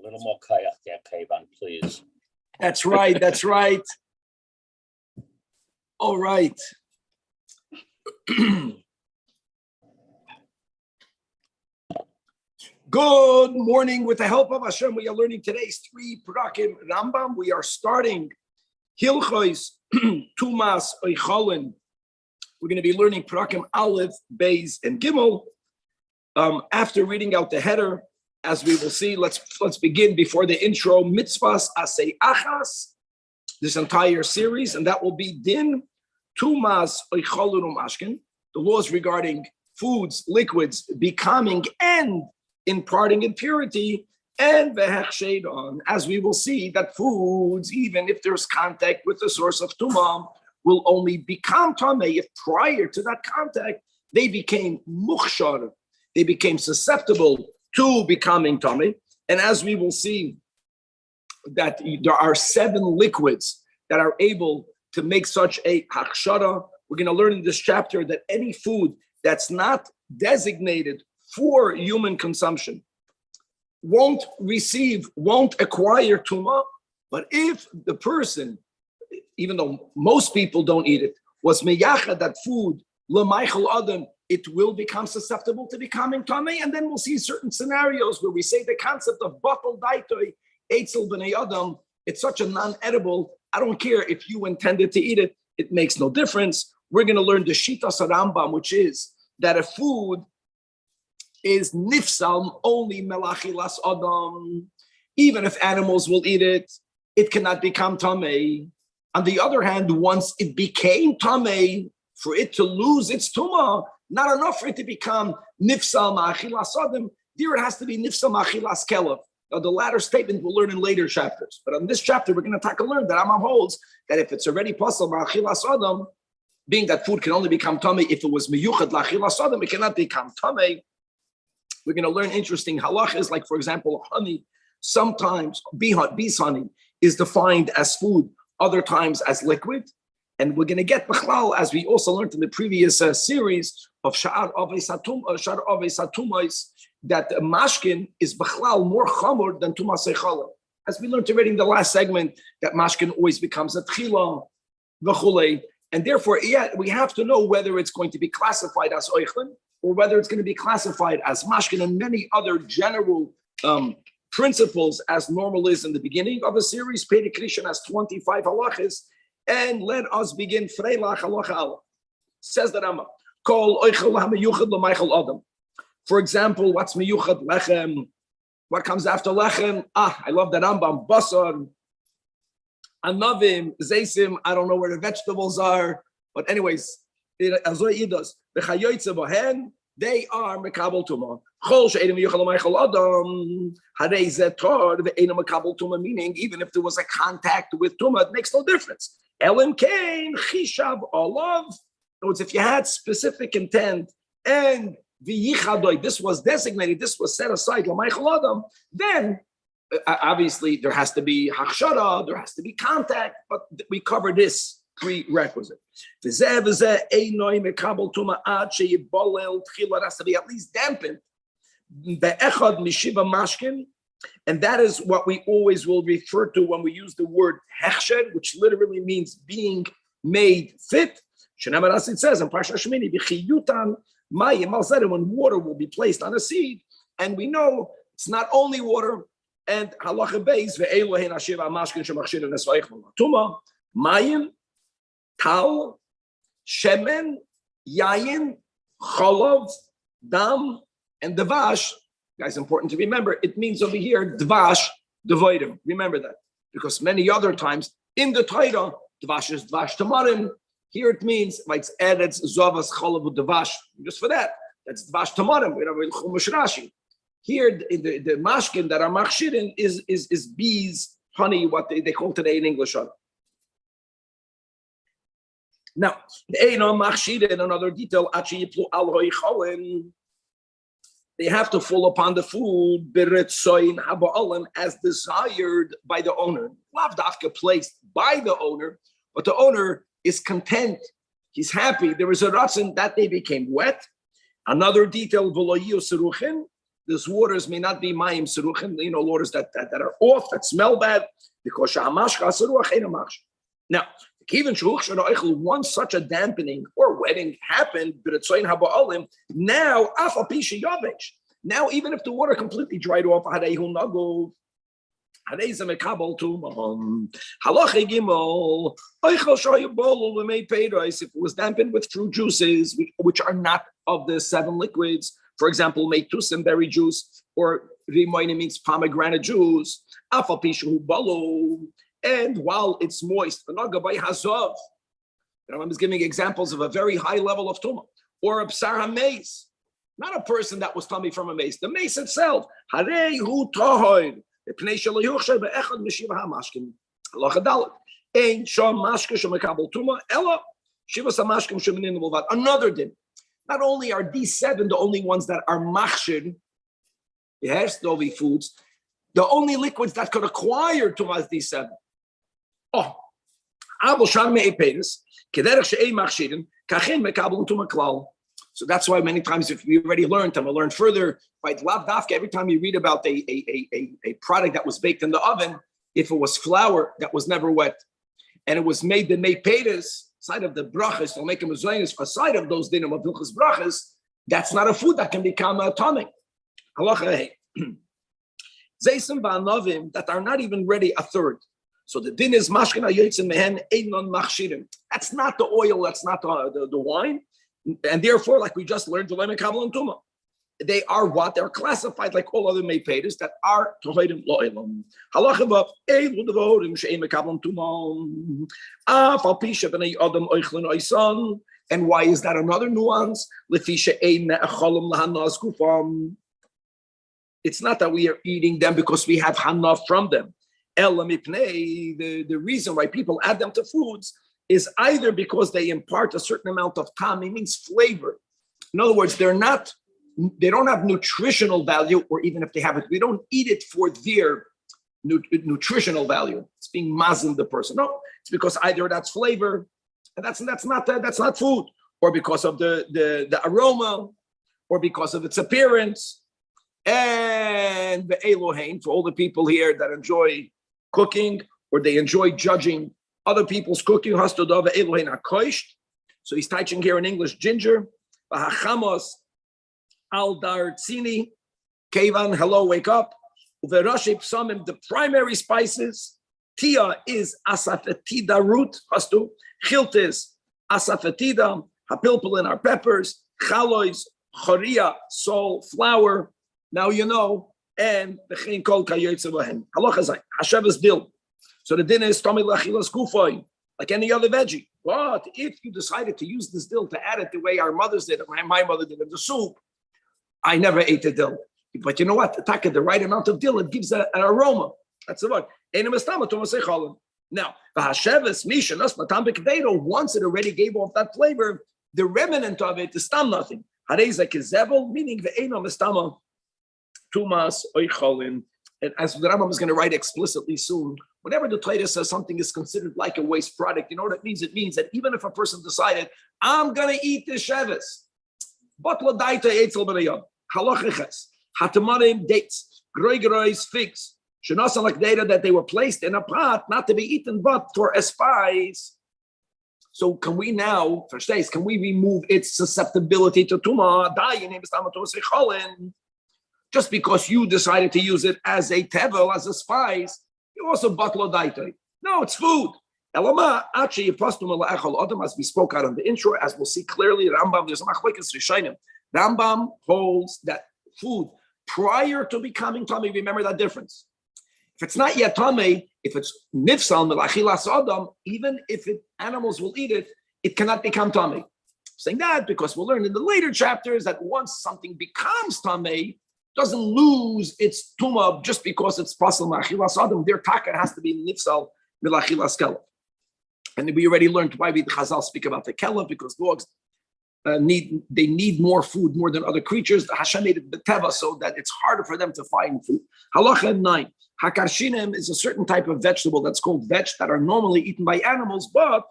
little more kayak there, Kayvan, please. That's right. That's right. All right. Good morning. With the help of Hashem, we are learning today's 3 Perakim Rambam. We are starting Hilchos Tumas Oicholin. We're going to be learning Perakim Aleph, Beis, and Gimel. After reading out the header, as we will see, let's begin before the intro. Mitzvahs Asei Achas, this entire series, and that will be Din Tumas Oicholin Umashkin, the laws regarding foods, liquids, becoming and imparting impurity, and vehechshedon, as we will see that foods, even if there's contact with the source of tumah, will only become tameh if prior to that contact they became mukhshar, they became susceptible to becoming tameh. And as we will see, that there are 7 liquids that are able to make such a hakshara. We're going to learn in this chapter that any food that's not designated for human consumption won't acquire tumah. But if the person, even though most people don't eat it, was meyacha that food l'maychel adam, it will become susceptible to becoming tamei. And then we'll see certain scenarios where we say the concept of batal daitoi eitzel b'nei adam. It's such a non-edible. I don't care if you intended to eat it; it makes no difference. We're going to learn the shitas Rambam, which is that a food is nifsal only melachilas adam. Even if animals will eat it, it cannot become tamei. On the other hand, once it became tamei, for it to lose its tumah, not enough for it to become nifsal ma'achilas adam. There it has to be nifsal ma'achilas kelev. Now, the latter statement we'll learn in later chapters. But on this chapter, we're going to learn that Rambam holds that if it's already possible ma'achilas adam, being that food can only become tamei if it was miyuchad lachilas adam, it cannot become tamei. We're going to learn interesting halachas, like, for example, honey. Sometimes bees honey is defined as food, other times as liquid. And we're going to get b'chlal, as we also learned in the previous series of Sha'ar Avei Satumais, that mashkin is b'chlal more chamor than tumas eichalim. As we learned already in the last segment, that mashkin always becomes a tchila, v'chulei. And therefore, we have to know whether it's going to be classified as oichlin, or whether it's going to be classified as mashkin, and many other general principles, as normal is in the beginning of a series. Perek Rishon has 25 halachas, and let us begin. Freilach halacha aleph. Says the Rambam, Kol oichel hamiyuchad l'maychel adam. For example, what's miyuchad? Lechem. What comes after lechem? I love that Rambam. Basar, anavim, zeisim. I don't know where the vegetables are, but anyways, azoy idos. They are mekabel tumah. Chol she'edim yuchal l'maychel adam. Harei zeh tor ve'edim mekabel tumah. Meaning, even if there was a contact with tumah, it makes no difference. Elim kain chishav olav. In other words, if you had specific intent and v'yichadoi, this was designated, this was set aside l'maychel adam, then obviously there has to be hachshara, there has to be contact. But we cover this prerequisite. It has to be at least dampened. And that is what we always will refer to when we use the word hechsher, which literally means being made fit. It says in Parsha Shemini, when water will be placed on a seed, and we know it's not only water. And halacha beis ve'elohen asher amashkin shemachshir nesvayich tuma mayim tal shemen yayin chalav dam and dvash. Guys, important to remember, it means over here dvash devoidim. Remember that, because many other times in the Torah dvash is dvash tamarim. Here it means like it's added zavas chalav dvash. Just for that, that's dvash tamarim. We have Chumash Rashi. Here, the mashkin that are machshirin is bees, honey, what they call today in English. Now, another detail, they have to fall upon the food as desired by the owner. Lavdafka placed by the owner, but the owner is content. He's happy. There was a ratzon that they became wet. Another detail, These waters may not be mayim seruchim, waters that are off, that smell bad, because now, once such a dampening or wetting happened, now, now even if the water completely dried off, if it was dampened with fruit juices, which are not of the 7 liquids, for example, meitusim berry juice, or rimoine means pomegranate juice, and while it's moist, the Rambam is giving examples of a very high level of tumah, or a psar ha-mace, not a person that was tummy from a mace, the mace itself. Another din. Not only are these 7 the only ones that are machshir, yes, dovi foods, the only liquids that could acquire tumas these 7. So that's why many times, if we already learned, I'm going to learn further, right? Every time you read about a product that was baked in the oven, if it was flour that was never wet, and it was made the meipedes, side of the brachas, they'll make a mezainis, aside of those dinim of hilchas brachas, that's not a food that can become a atomic. Halacha Zaysim ba'anovim that are not even ready a third. So the din is mashkin hayotzim mehen einon machshirim. That's not the oil, that's not the wine. And therefore, like we just learned, they are what? They're classified like all other meipedes that are toledim lo'elam. Halacha vav eilu devorim she'em mekablam tumam. Afal pisha b'nei adam oichlin oisan. And why is that another nuance? Lefi she'em me'acholim lahanas gufam. It's not that we are eating them because we have hana from them. The reason why people add them to foods is either because they impart a certain amount of tam, it means flavor. In other words, they don't have nutritional value, or even if they have it, we don't eat it for their nutritional value. It's being mazin the person. No, it's because either that's flavor, and that's not food, or because of the aroma, or because of its appearance. And the Elohim, for all the people here that enjoy cooking, or they enjoy judging other people's cooking, so he's teaching here in English ginger, al dartsini, kevan, hello, wake up, the primary spices, tia is asafetida root, hastu, chiltis, asafetida, hapilpulin are peppers, chalois, choria, salt, flour, now you know, and the chen kol kayotze bohen. Halacha zay, hashavas dil. So the din is tomei lachilas kufay, like any other veggie. But if you decided to use this dill to add it the way our mothers did, my mother did in the soup, I never ate the dill. But you know what? The right amount of dill, it gives an aroma. That's the word. Now, the hashavas misha nas matam b'kededo, once it already gave off that flavor, the remnant of it is stam nothing. Hareza kezevel, meaning the eno mistama tumas oicholin. And as the Rambam is going to write explicitly soon, whenever the Torah says something is considered like a waste product, you know what it means? It means that even if a person decided, I'm going to eat this Shevis, but l'daita eitzel b'nayam, halachiches, hatamarim dates, groi figs, shenasa like data that they were placed in a pot, not to be eaten, but for a spice. So can we now, can we remove its susceptibility to tuma? Just because you decided to use it as a tevel, as a spice, you also batlo daita. No, it's food. Elama, actually, as we spoke out on the intro, as we'll see clearly, Rambam, there's a machlekes rishonim. Rambam holds that food prior to becoming tummy, remember that difference. If it's not yet tummy, if it's nifsal melachilas adam, even if animals will eat it, it cannot become tummy. Saying that because we'll learn in the later chapters that once something becomes tummy, doesn't lose its tumah just because it's pasal melachilas adam. Their taka has to be nifsal melachilas kelef. And we already learned why the Chazal speak about the kelef, because dogs need more food more than other creatures. The Hashem made it beteva so that it's harder for them to find food. Halacha 9. Hakarshinim is a certain type of vegetable that's called veg that are normally eaten by animals, but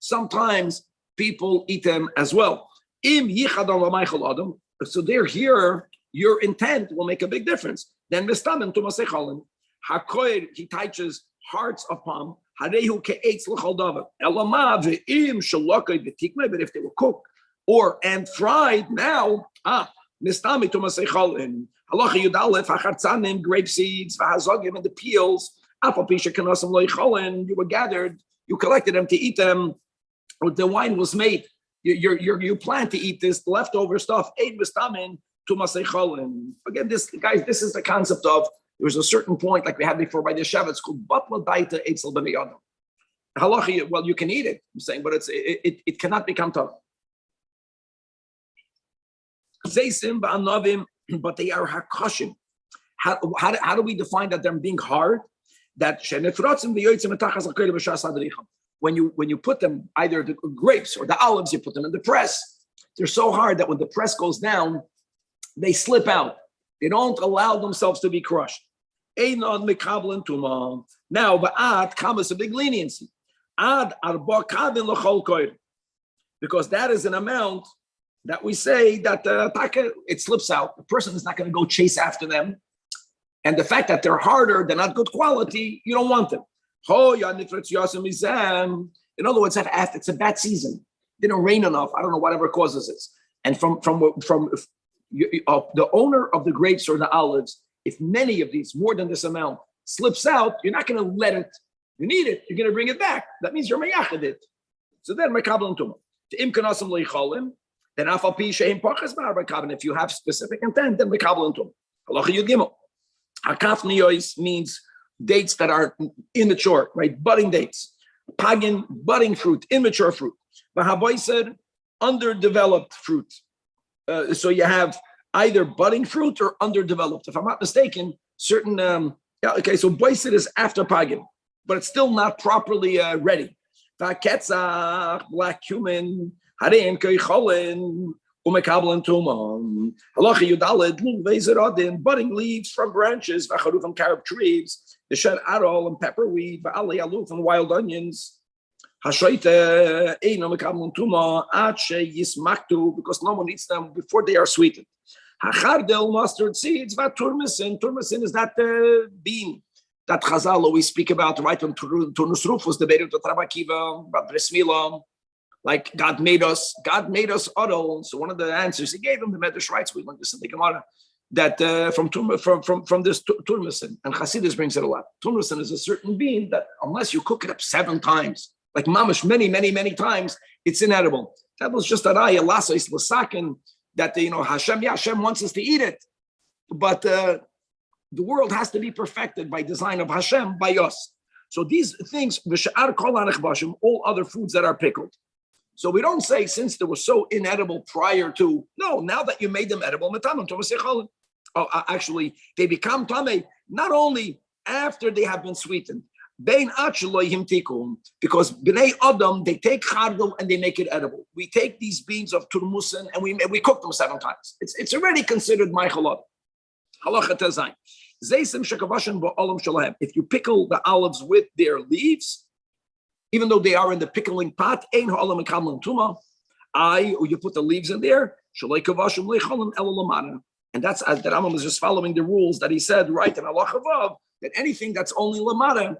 sometimes people eat them as well. Im yichad al ma'achal adam. So they're here your intent will make a big difference. Then mistamen tumas echolin. Hakoir, he touches hearts of palm. Harehu ke'etz l'chol davar. Elama ve'im shalokay v'tikmei. But if they were cooked and fried, now mistami tumas echolin. Halacha yudalef hachartzanim, grape seeds, v'hazogim, and the peels. Apapisha kanasam loicholin. You were gathered. You collected them to eat them. The wine was made. You plan to eat this leftover stuff. Again, this is the concept of there's a certain point, like we had before by the Shabbat, it's called batla daita eitzel b'nei adam. Halacha, well, you can eat it, I'm saying, but it cannot become tough. Zeisim ba'anavim, but they are hakoshim. How do we define that they're being hard? That when you put them, either the grapes or the olives, you put them in the press. They're so hard that when the press goes down, they slip out. They don't allow themselves to be crushed. Now, ba'ad comes a big leniency. Because that is an amount that we say that it slips out. The person is not going to go chase after them. And the fact that they're harder, they're not good quality, you don't want them. In other words, it's a bad season. It didn't rain enough. I don't know, whatever causes it. And from the owner of the grapes or the olives, if many of these, more than this amount, slips out, you're not going to let it. You need it. You're going to bring it back. That means you're meyachid it. So then, then if you have specific intent, then Hakaf means dates that are immature, right? Budding dates. Pagan, budding fruit, immature fruit. Vahaboy said, underdeveloped fruit. So you have either budding fruit or underdeveloped. If I'm not mistaken, certain, so boised is after pagan, but it's still not properly ready. Vaketzach, black cumin, harein koicholin, umekablan tumam. Halacha yudalid, luvezerodin, budding leaves from branches, vacharuf from carob trees, the shed arol and pepperweed, va'ali aluf and wild onions. Hashoite eino mekablan tuma ache yismaktu, because no one eats them before they are sweetened. Hachardel, mustard seeds, turmesin. Turmesin is that bean that Chazal always speak about, right? When Turnus Rufus debated with Rabbi Akiva about Bris Milah, like God made us adol. So one of the answers he gave him, the Medrash writes, we learned this in the Gemara, that from this turmesin, and Chassidus brings it a lot. Turmesin is a certain bean that unless you cook it up 7 times, like mamish, many times, it's inedible. That was just an ayah, lasa is lasakin, that Hashem wants us to eat it, but the world has to be perfected by design of Hashem, by us. So these things, all other foods that are pickled. So we don't say since they were so inedible prior to, no, now that you made them edible, actually they become tameh not only after they have been sweetened, because b'nei adam, they take chardal and they make it edible. We take these beans of turmusin and we cook them 7 times. It's already considered ma'ichalot. Halacha tezayin. If you pickle the olives with their leaves, even though they are in the pickling pot, or you put the leaves in there, and that's as the Rambam is just following the rules that he said right in Allah Chavav, that anything that's only lamara,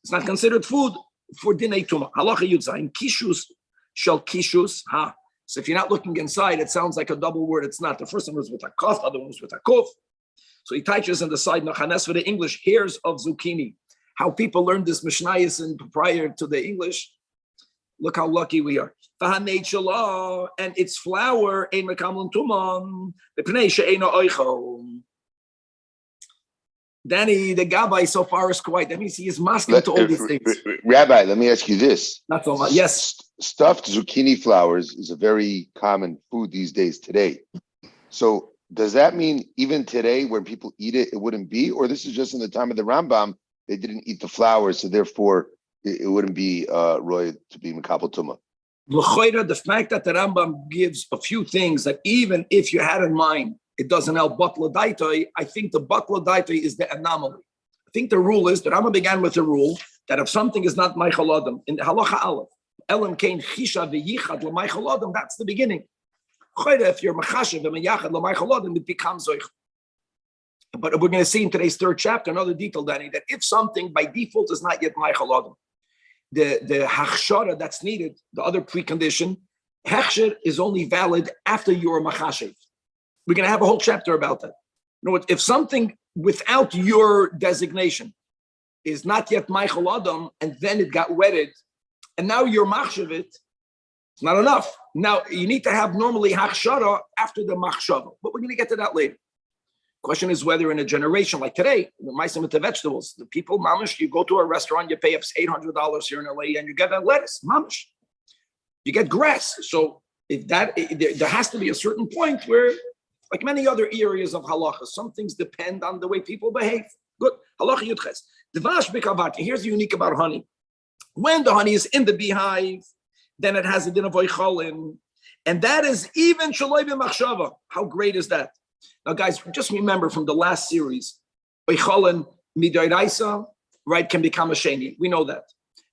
it's not considered food for dinei tuma. Halacha yudzayin kishus shel kishus ha. So if you're not looking inside, it sounds like a double word. It's not. The first one was with a kaf, the other one was with a kuf. So he touches on the side nachanes for the English hairs of zucchini. How people learned this mishnayos and prior to the English. Look how lucky we are. And its flour ein mekamlin tumam b'pnei she'eino oichel. Danny, the Gabbai so far is quiet. That means he is masking to all these things. Rabbi, let me ask you this. Not so much. Yes. Stuffed zucchini flowers is a very common food these days today. So does that mean even today when people eat it, it wouldn't be? Or this is just in the time of the Rambam, they didn't eat the flowers, so therefore it wouldn't be roy to be Mekabel Tumah? The fact that the Rambam gives a few things that even if you had in mind, it doesn't help Batla Daitoi. I think the Batla Daitoi is the anomaly. I think the rule is, the Rambam began with the rule that if something is not Meichel Adam, in the Halacha Aleph, Elam Kain Chisha V'Yichad L'Meichel Adam, that's the beginning. If you're machashev and meyachad l'maychalodim, it becomes zoich. But we're going to see in today's third chapter another detail, Danny, that if something by default is not yet maychalodim, the hachshara that's needed, the other precondition, hechsher is only valid after you're machashev. We're going to have a whole chapter about that. You know what? If something without your designation is not yet Michael Adam, and then it got wetted, and now you're machshav it, it's not enough. Now you need to have normally hachshara after the machshava, but we're going to get to that later. Question is whether in a generation like today, the ma'asim with the vegetables, the people mamish, you go to a restaurant, you pay up $800 here in LA, and you get that lettuce mamish, you get grass. So if that there has to be a certain point where, like many other areas of halacha, some things depend on the way people behave. Good. Halacha yudches. Dvash b'kavati. Here's the unique about honey. When the honey is in the beehive, then it has a din of oichalin, and that is even shaloi b'machshava. How great is that? Now, guys, just remember from the last series, oichalin midoraisa, right, can become a sheni. We know that.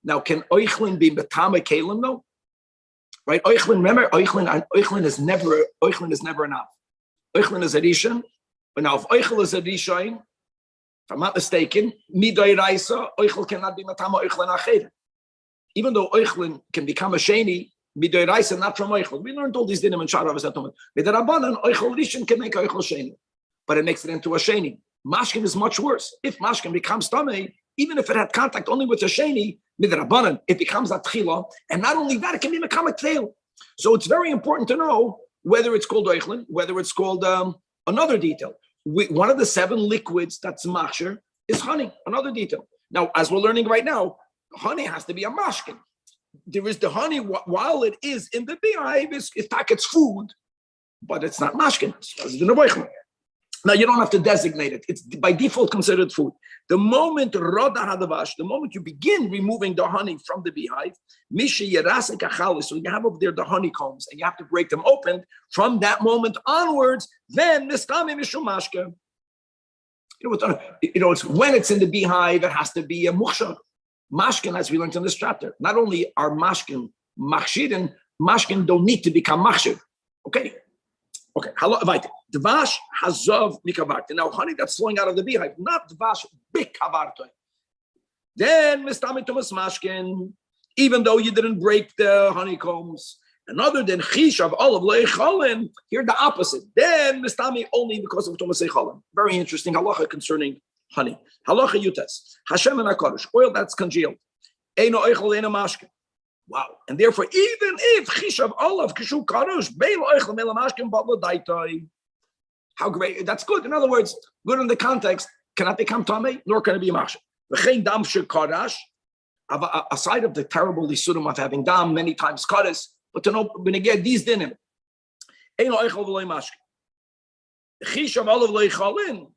Now, can oichlin be betama kalim? No. Right? Oichlin. Remember, oichlin is never enough. Oichlin is a rishon, but now if oichel is a rishon, if I'm not mistaken, midoraisa, oichel cannot be matama oichlin acher. Even though oichlin can become a sheni, midoraisa not from oichel. We learned all these dinim and sharavas at the moment. With the rabbanan, oichel rishon can make oichel sheni, but it makes it into a sheni. Mashkin is much worse. If mashkin becomes tamei, even if it had contact only with a sheni, with the rabbanan, it becomes a tchila, and not only that, it can be mekamek tail. So it's very important to know whether it's called oichlin, whether it's called another detail. One of the 7 liquids that's machsher is honey, another detail. Now, as we're learning right now, honey has to be a mashkin. There is the honey, while it is in the beehive, it's food, but it's not mashkin. Now, you don't have to designate it. It's by default considered food. The moment you begin removing the honey from the beehive, so you have up there the honeycombs, and you have to break them open. From that moment onwards, then mistami mishum mashke. It's when it's in the beehive, it has to be a muhshar. Mashkin, as we learned in this chapter, not only are mashkin machshirin, mashkin don't need to become machshir. Okay. Dvash hazav mikavarte. Now, honey that's flowing out of the beehive, not dvash bikavarte. Then mistami tumas mashkin, even though you didn't break the honeycombs. And other than chish of olive leichalin, here the opposite. Then mistami only because of tumas leichalin. Very interesting halacha concerning honey. Halacha yutas. Hashem and HaKadosh, oil that's congealed. Eino eichel eino mashkin. Wow. And therefore, even if Chishav Olav Kishu Karush, Beil Oichel Melamashkim Batla Daitai. How great. That's good. In other words, good in the context, cannot become Tomei, nor can it be Mashim. V'chein Dam Shekarash, aside of the terrible Lisurim of having Dam many times Karas, but to know when you get these dinim, Ein Oichel V'loi Mashkim. Chishav Olav Leichalin,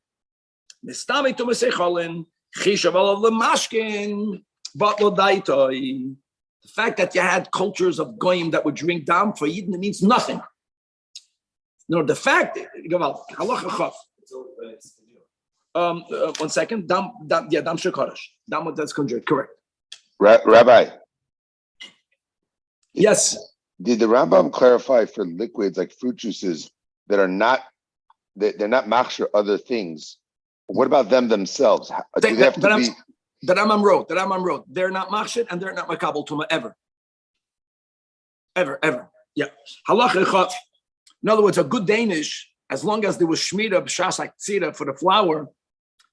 Mistami Tumesechalin, Chishav Olav Lemashkin, Batla Daitai. The fact that you had cultures of goyim that would drink dam for Yidden means nothing. No, the fact, halacha chaf. 1 second. Dam shekarash. Dam that's conjured. Correct. Rabbi. Yes. Did the Rambam clarify for liquids like fruit juices that are not, they're not machshir other things? What about them themselves? Do they have to be? The Rambam wrote, they're not machshir and they're not makabel tuma ever. Ever. Yeah. Halacha chaf. In other words, a good Danish, as long as there was shmira b'shas aktsira for the flour,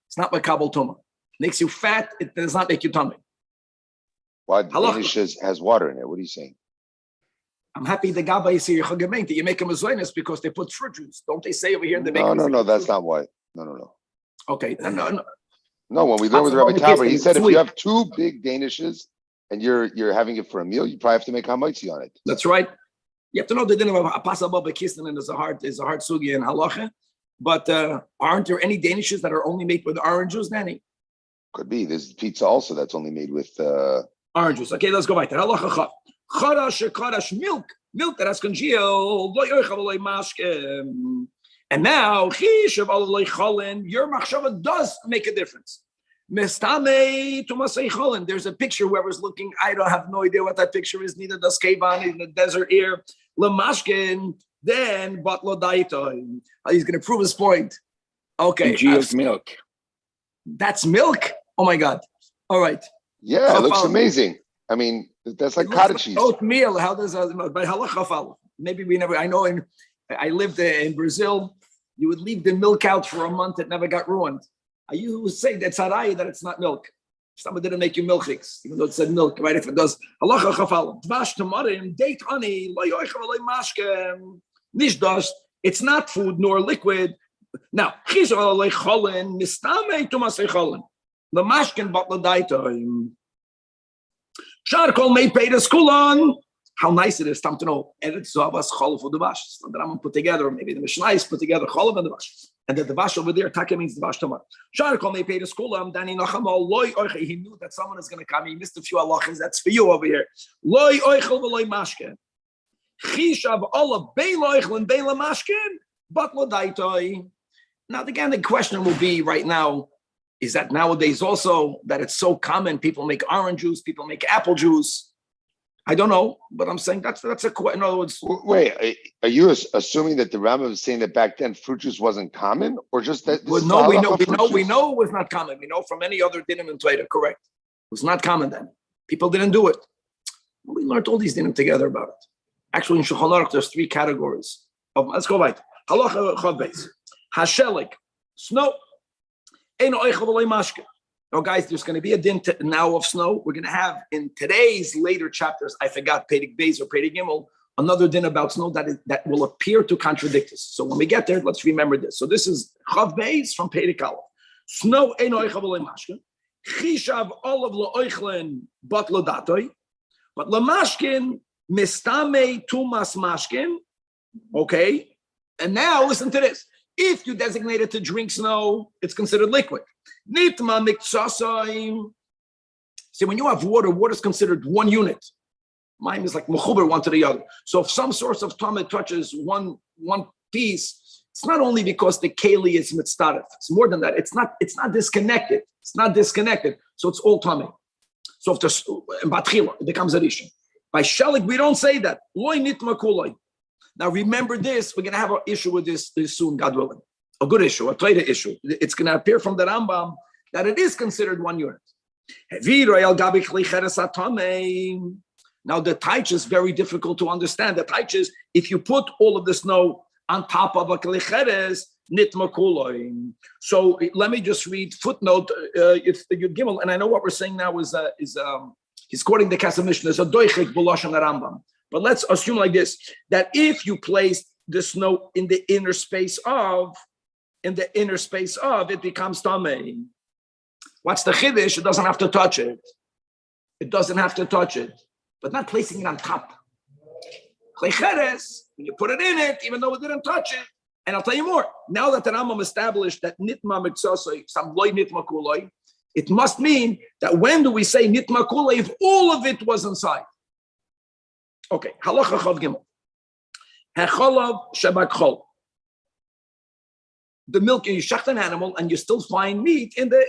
it's not makabel tuma. Makes you fat, it does not make you tummy. Why Danish has water in it? What are you saying? I'm happy the Gabbai say that you make them a zoinus because they put fruit juice. Don't they say over here they make No, that's not why. No. Okay, no. No, when we learned with Rabbi Zajac, he said if you have 2 big Danishes and you're having it for a meal, you probably have to make hamaitzi on it. That's right. You have to know the dinner of apasabah bekistan is a hard sugi in halacha. But aren't there any Danishes that are only made with orange juice, Danny? Could be. There's pizza also that's only made with orange juice. Okay, let's go back to halacha. Charash milk that has congealed. And now, your machshava does make a difference. There's a picture, whoever's looking, I don't have no idea what that picture is, neither does Kevan in the desert here. Lamashkin, then batlo daito. He's going to prove his point. Okay. Congealed milk. That's milk? Oh my God. All right. Yeah, it looks amazing. I mean, that's like cottage cheese. Oatmeal. How does milk? But halacha. Maybe we never. I know. I lived in Brazil. You would leave the milk out for a month. It never got ruined. You say that's harai that it's not milk. Someone didn't make you milchiks, even though it said milk, right? If it does, halacha chafal, dvash tamarim, date honey, lo yoichel lo mashke, nish das. It's not food nor liquid. Now, chizol lo cholin, mistame tumas cholin, the mashken but lo daito. Shar kol mei peidas kulan. How nice it is, time to know. And it's Zavas Cholav for the Vash. So the Rambam put together, or maybe the Mishnais put together Cholav and the Vash. And that the Vash over there, Taka means the Vash Tamar. Shar Kol Mei Peidas Kulam, Dani Nachamal, Loi Oichel. He knew that someone is going to come. He missed a few halachas. That's for you over here. Loi Oichel v'loi Mashken. Chishav Olav Bein Oichel and Bein Mashken, but Lo Daitoi. Now, again, the question will be right now, is that nowadays also that it's so common, people make orange juice, people make apple juice. I don't know, but I'm saying that's a question. In other words, wait, are you assuming that the Rambam is saying that back then fruit juice wasn't common, or just that? We know it was not common. We know from any other dinim and Torah, correct? It was not common then. People didn't do it. We learned all these dinim together about it. Actually, in Shulchan Aruch, there's 3 categories of. Let's go right. Halacha chav beis, hashelik, snow, ein oichel v'loi mashke. Oh, guys, there's going to be a din now of snow. We're going to have in today's later chapters, I forgot, Pedig Beis or Pedig Gimel, another din about snow that will appear to contradict this. So when we get there, let's remember this. So this is Chav Beis from Pedig Aleph. Snow ein oichel v'loi mashken. Chishav olav lo oichlen but lo datoi. But lo mashken mistame tumas mashken. Okay. And now listen to this. If you designate it to drink snow, it's considered liquid. Nitma miktsasayim. See, when you have water is considered one unit. Mine is like mechuber one to the other. So if some source of tumah touches one piece, it's not only because the keli is mitzdaref. It's more than that. It's not disconnected. It's not disconnected. So it's all tumah. So if there's batchila, it becomes a rishon. By shelik, we don't say that. Loy nitma kuloi. Now remember this, we're going to have an issue with this soon, God willing. A good issue, a Torah issue. It's going to appear from the Rambam that it is considered one unit. Now the taich is very difficult to understand. The taich is, if you put all of the snow on top of a klicheres, nitma kuloim. So let me just read footnote, it's the Yud Gimel, and I know what we're saying now is he's quoting the Kesef Mishnah, it's a doichik b'lashon Rambam. But let's assume like this, that if you place the snow in the inner space of, it becomes tamei. What's the chiddush? It doesn't have to touch it. It doesn't have to touch it, but not placing it on top. Klicheres, when you put it in it, even though it didn't touch it. And I'll tell you more. Now that the Rambam established that nitma mitzasoi, some loy nitma kuloi, it must mean that when do we say nitma kuloi if all of it was inside? Okay, halacha chav gimel. Hecholav shabak chol. The milk, you shacht an animal and you still find meat in the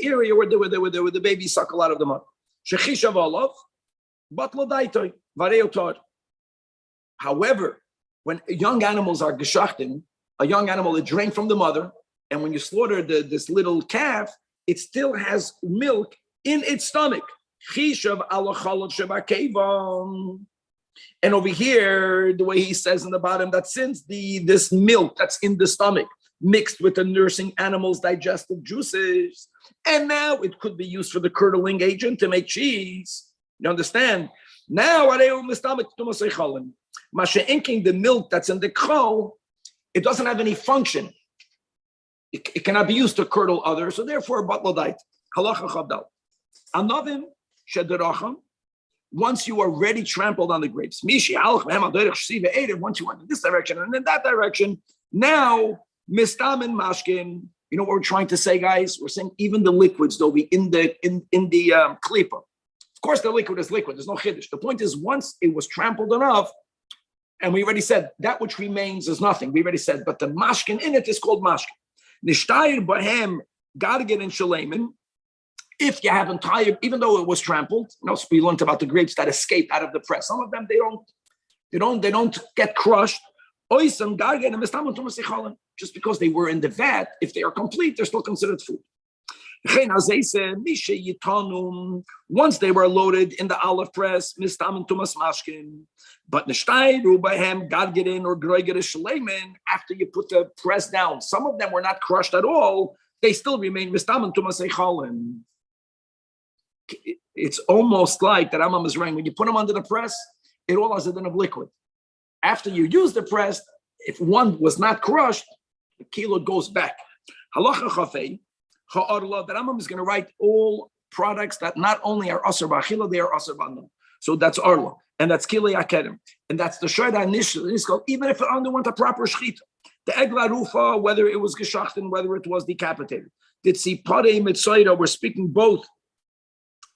area where the baby suckle out of the mother. Shechishav olav, but lo daitoi vareotar. However, when young animals are geshachtin, a young animal is drained from the mother, and when you slaughter this little calf, it still has milk in its stomach. And over here, the way he says in the bottom, that since this milk that's in the stomach mixed with the nursing animal's digestive juices, and now it could be used for the curdling agent to make cheese. You understand? Now, the milk that's in the chol, it doesn't have any function. It cannot be used to curdle others, so therefore, batlodait. Halacha chavdal. Anavim. Once you are already trampled on the grapes, once you went in this direction and in that direction, now mistam and mashkin. You know what we're trying to say, guys? We're saying even the liquids, they'll be in the klipa. Of course, the liquid is liquid. There's no chiddush. The point is, once it was trampled enough, and we already said that which remains is nothing. We already said, but the mashkin in it is called mashkin. Nishtayir bahem gotta get in shalemin. If you have entire, even though it was trampled, we learned about the grapes that escape out of the press. Some of them, they They don't get crushed. Just because they were in the vat, if they are complete, they're still considered food. Once they were loaded in the olive press, but after you put the press down, some of them were not crushed at all, they still remain. It's almost like that Rambam is right. When you put them under the press, it all has a din of liquid. After you use the press, if one was not crushed, the kilo goes back. Halacha chafei, ha'arla, the Rambam is going to write all products that not only are asur b'achila, they are asur b'anam. So that's arla, and that's kilei akedem, and that's the shayda initially, even if it underwent a proper shchita. The egla rufa, whether it was geshachten, whether it was decapitated. Did see parei mitzayda, we're speaking both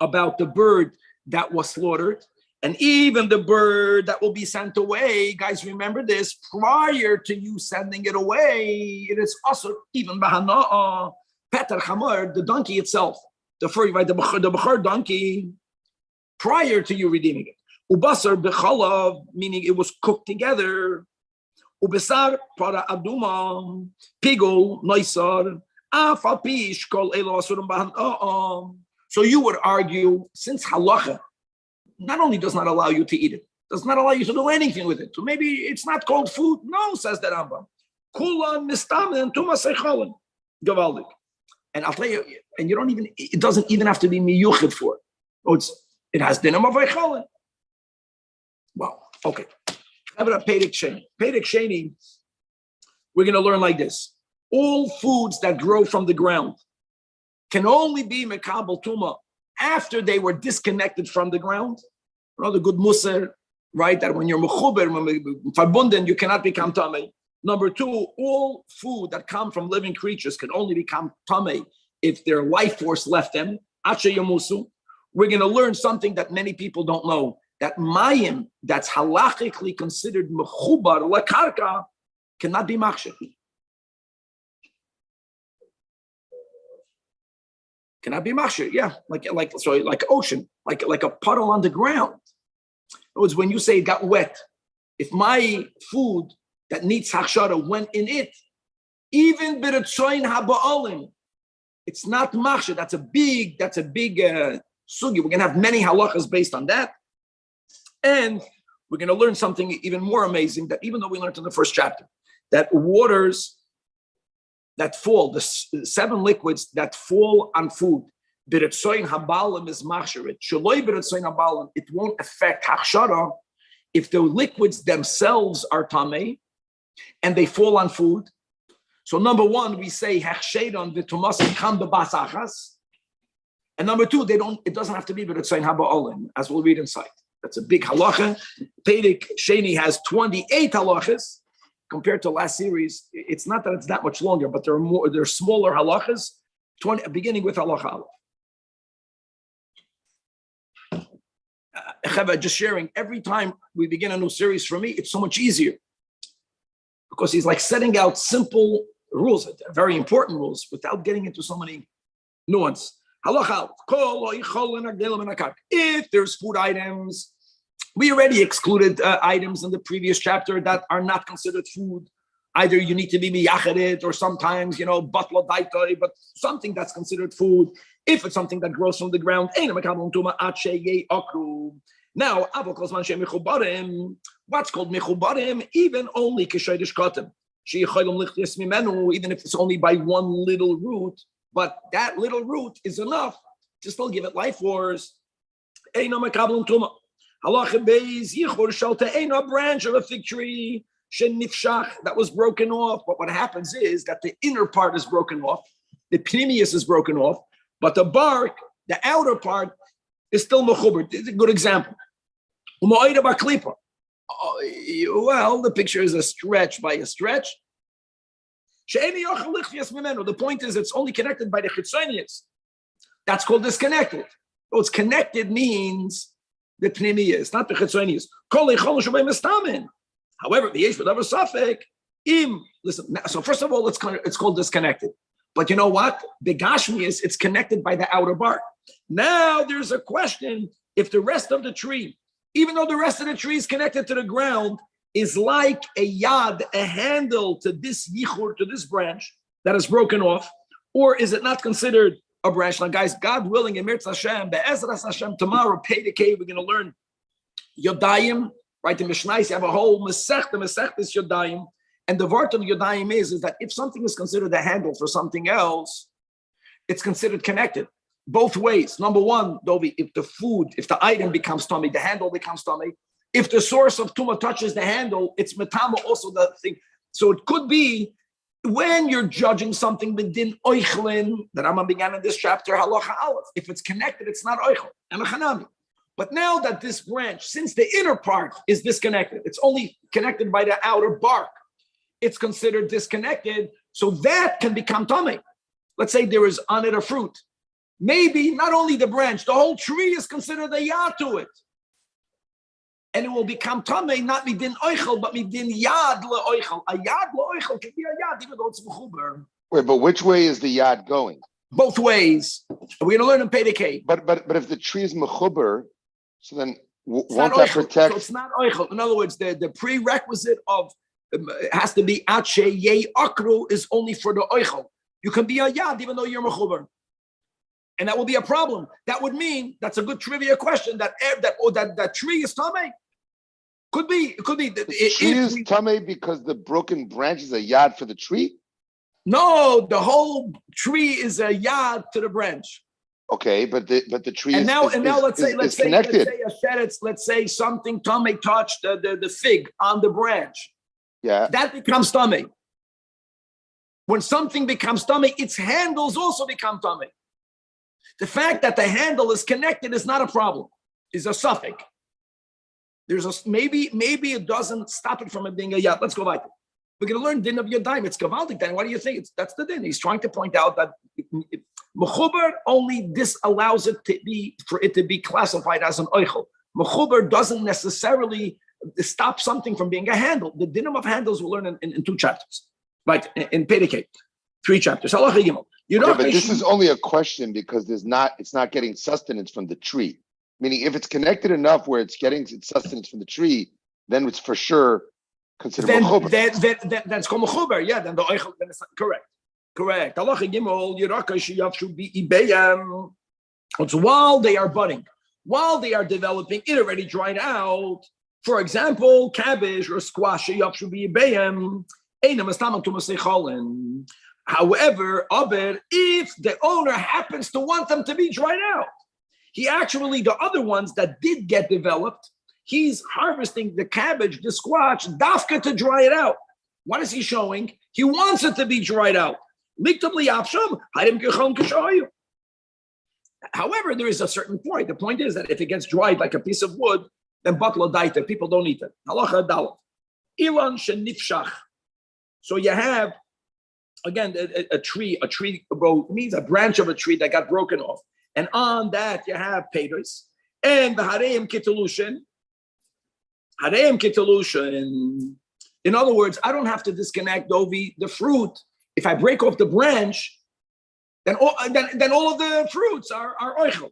about the bird that was slaughtered, and even the bird that will be sent away. Guys, remember this, prior to you sending it away, it is also even bahana'a, petar chamar, the donkey itself, the furry, right, the bechor donkey, prior to you redeeming it. Ubasar bechalav, meaning it was cooked together. Ubesar para aduma, pigol, noisar, afapish, kol elo asurum bahana'a. So you would argue, since halacha not only does not allow you to eat it, does not allow you to do anything with it. So maybe it's not called food. No, says the Rambam. Kulan mistamen tumas echalan gavaldik. And I'll tell you, and you don't even, it doesn't even have to be miyuchid for it. Oh, it has dinam of echalan. Wow. Okay. How about Perek Sheni? Perek Sheni, we're going to learn like this. All foods that grow from the ground can only be mekabel tuma after they were disconnected from the ground. Another good musar, right? That when you're mechuber, verbunden, you cannot become tamei. Number two, all food that come from living creatures can only become tamei if their life force left them. Ache yamusu. We're going to learn something that many people don't know. That mayim, that's halachically considered mechubar lakarka, cannot be machshir. Cannot be machshir, yeah, like ocean, like a puddle on the ground. In other words, when you say it got wet, if my food that needs hachshara went in it, even b'retzoin haba'olim, it's not machshir. That's a big sugi. We're gonna have many halachas based on that, and we're gonna learn something even more amazing. That even though we learned in the first chapter that waters that fall, the 7 liquids that fall on food, b'retzoin habalim is machsharit. Shaloi b'retzoin habalim, it won't affect hachshara if the liquids themselves are tamei and they fall on food. So number one, we say hachshedon v'tumas kam b'basachas, and number two, it doesn't have to be b'retzoin habalim, as we'll read inside. That's a big halacha. Perek Sheni has 28 halachas. Compared to last series, it's not that it's that much longer, but there are smaller halachas, beginning with halacha aleph. Just sharing, every time we begin a new series, for me, it's so much easier because he's like setting out simple rules, very important rules, without getting into so many nuance. Halacha aleph. If there's food items, we already excluded items in the previous chapter that are not considered food. Either you need to be miyachadet, or sometimes, batla daitoi, but something that's considered food. If it's something that grows from the ground, now, what's called mechubarim, even only kishayish katem, even if it's only by one little root, but that little root is enough to still give it life force. Halacha beis yichur shalta ain't a branch of a fig tree shenifshach that was broken off. But what happens is that the inner part is broken off, the pnimius is broken off, but the bark, the outer part, is still mechuber. It's a good example. Well, the picture is a stretch by a stretch. The point is, it's only connected by the chitzonius. That's called disconnected. So it's connected means the pnimius, not the chitzonius. However, the yesh whatever suffix im. Listen. So first of all, it's called disconnected. But you know what? The gashmius, it's connected by the outer bark. Now there's a question: if the rest of the tree even though the rest of the tree is connected to the ground, is like a yad, a handle to this yichur, to this branch that is broken off? Or is it not considered a branch? Now, guys, God willing, in Mirz Hashem, Be'ezras Hashem, tomorrow, Pei we're going to learn Yodayim, right? In Mishnais, you have a whole Masech, the Masech is Yodayim. And the word of Yodayim is that if something is considered a handle for something else, it's considered connected. Both ways. Number one, Dovi, if the item becomes tummy, the handle becomes tummy. If the source of tumah touches the handle, it's metama also the thing. So it could be when you're judging something within oichlin, that Rambam began in this chapter, halacha aleph. If it's connected, it's not oichel and a chanami. But now that this branch, since the inner part is disconnected, it's only connected by the outer bark, it's considered disconnected. So that can become tummy. Let's say there is on it a fruit. Maybe not only the branch, the whole tree is considered a yad to it. And it will become tamei, not midin oichel, but midin yad leoichel. A yad leoichel can be a yad, even though it's mechuber. Wait, but which way is the yad going? Both ways. We're going to learn in Pedekei. But if the tree is mechuber, so then won't that oichel. protect? So it's not oichel. In other words, the prerequisite of has to be ache ye akru is only for the oichel. You can be a yad even though you're mechuber. And that will be a problem. That would mean, that's a good trivia question, that tree is tamei. Could be. The tree is tamei because the broken branch is a yad for the tree? No, the whole tree is a yad to the branch. Okay, but the tree is connected. Let's say something tamei touched the fig on the branch. Yeah. That becomes tamei. When something becomes tamei, its handles also become tamei. The fact that the handle is connected is not a problem, is a suffix. There's a maybe it doesn't stop it from it being a yad. Let's go back. We're going to learn din of yadayim. It's gavaldik then. What do you think? That's the din. He's trying to point out that mechuber only this allows it to be classified as an oichel. Mechuber doesn't necessarily stop something from being a handle. The din of handles we'll learn in 2 chapters, right? In Pedekei, 3 chapters. But this is only a question because it's not getting sustenance from the tree. Meaning, if it's connected enough where it's getting its sustenance from the tree, then it's for sure considered mechuber. That's called mechuber. Yeah, then the oichel. Then it's correct. Halacha gimel yiraka sheyavshu bi'ibeyam. It's while they are budding, while they are developing, it already dried out. For example, cabbage or squash sheyavshu bi'ibeyam. Einam estamam tumasei cholin. However, if the owner happens to want them to be dried out, the other ones that did get developed, he's harvesting the cabbage, the squash, dafka to dry it out. What is he showing? He wants it to be dried out. However, there is a certain point. The point is that if it gets dried like a piece of wood, then batla daita, people don't eat it. Halacha dalal. Ilan shenifshach. So you have, again, a tree means a branch of a tree that got broken off. And on that, you have peiros and the hareim kitalushin. In other words, I don't have to disconnect the fruit. If I break off the branch, then all of the fruits are oichel.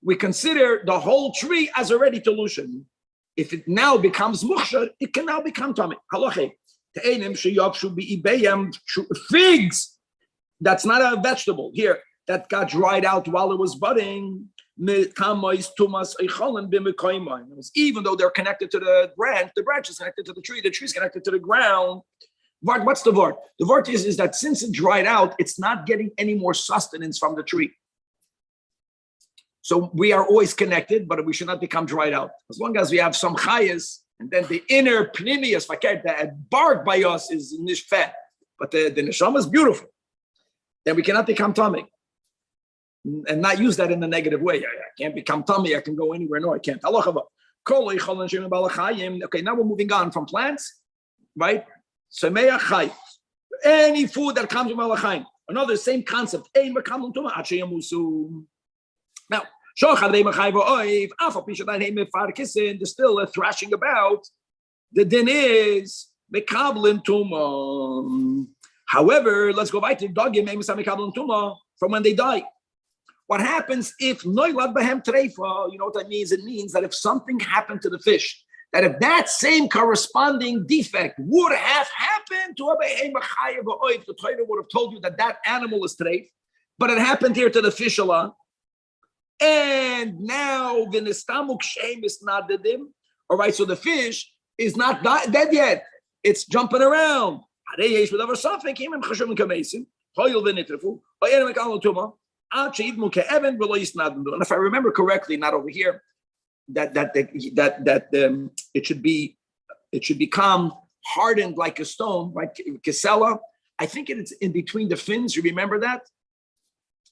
We consider the whole tree as already telushin. If it now becomes mukhshar, it can now become tamei. Figs, that's not a vegetable here, that got dried out while it was budding. Even though they're connected to the branch is connected to the tree is connected to the ground. What's the word? The word is that since it dried out, it's not getting any more sustenance from the tree. So we are always connected, but we should not become dried out. As long as we have some chayas, and then the inner pnimius, that bark by us is nishfet, but the neshama is beautiful. Then we cannot become tamei. And not use that in the negative way. I can't become tamei, I can go anywhere. No, I can't. Okay, now we're moving on from plants, right? Any food that comes from malachayim. Another same concept. Now, there's still a thrashing about. The din is mekablin tuma. However, let's go back to dogim from when they die. What happens if noilad bahem treifa? You know what that means? It means that if something happened to the fish, that if that same corresponding defect would have happened to a behem chayav oif, the Torah would have told you that that animal is treif, but it happened here to the fish Allah. And now the nistamuk shem is not dedim. All right, so the fish is not dead yet. It's jumping around. And if I remember correctly, not over here, that it should become hardened like a stone, like kesela. I think it's in between the fins. You remember that?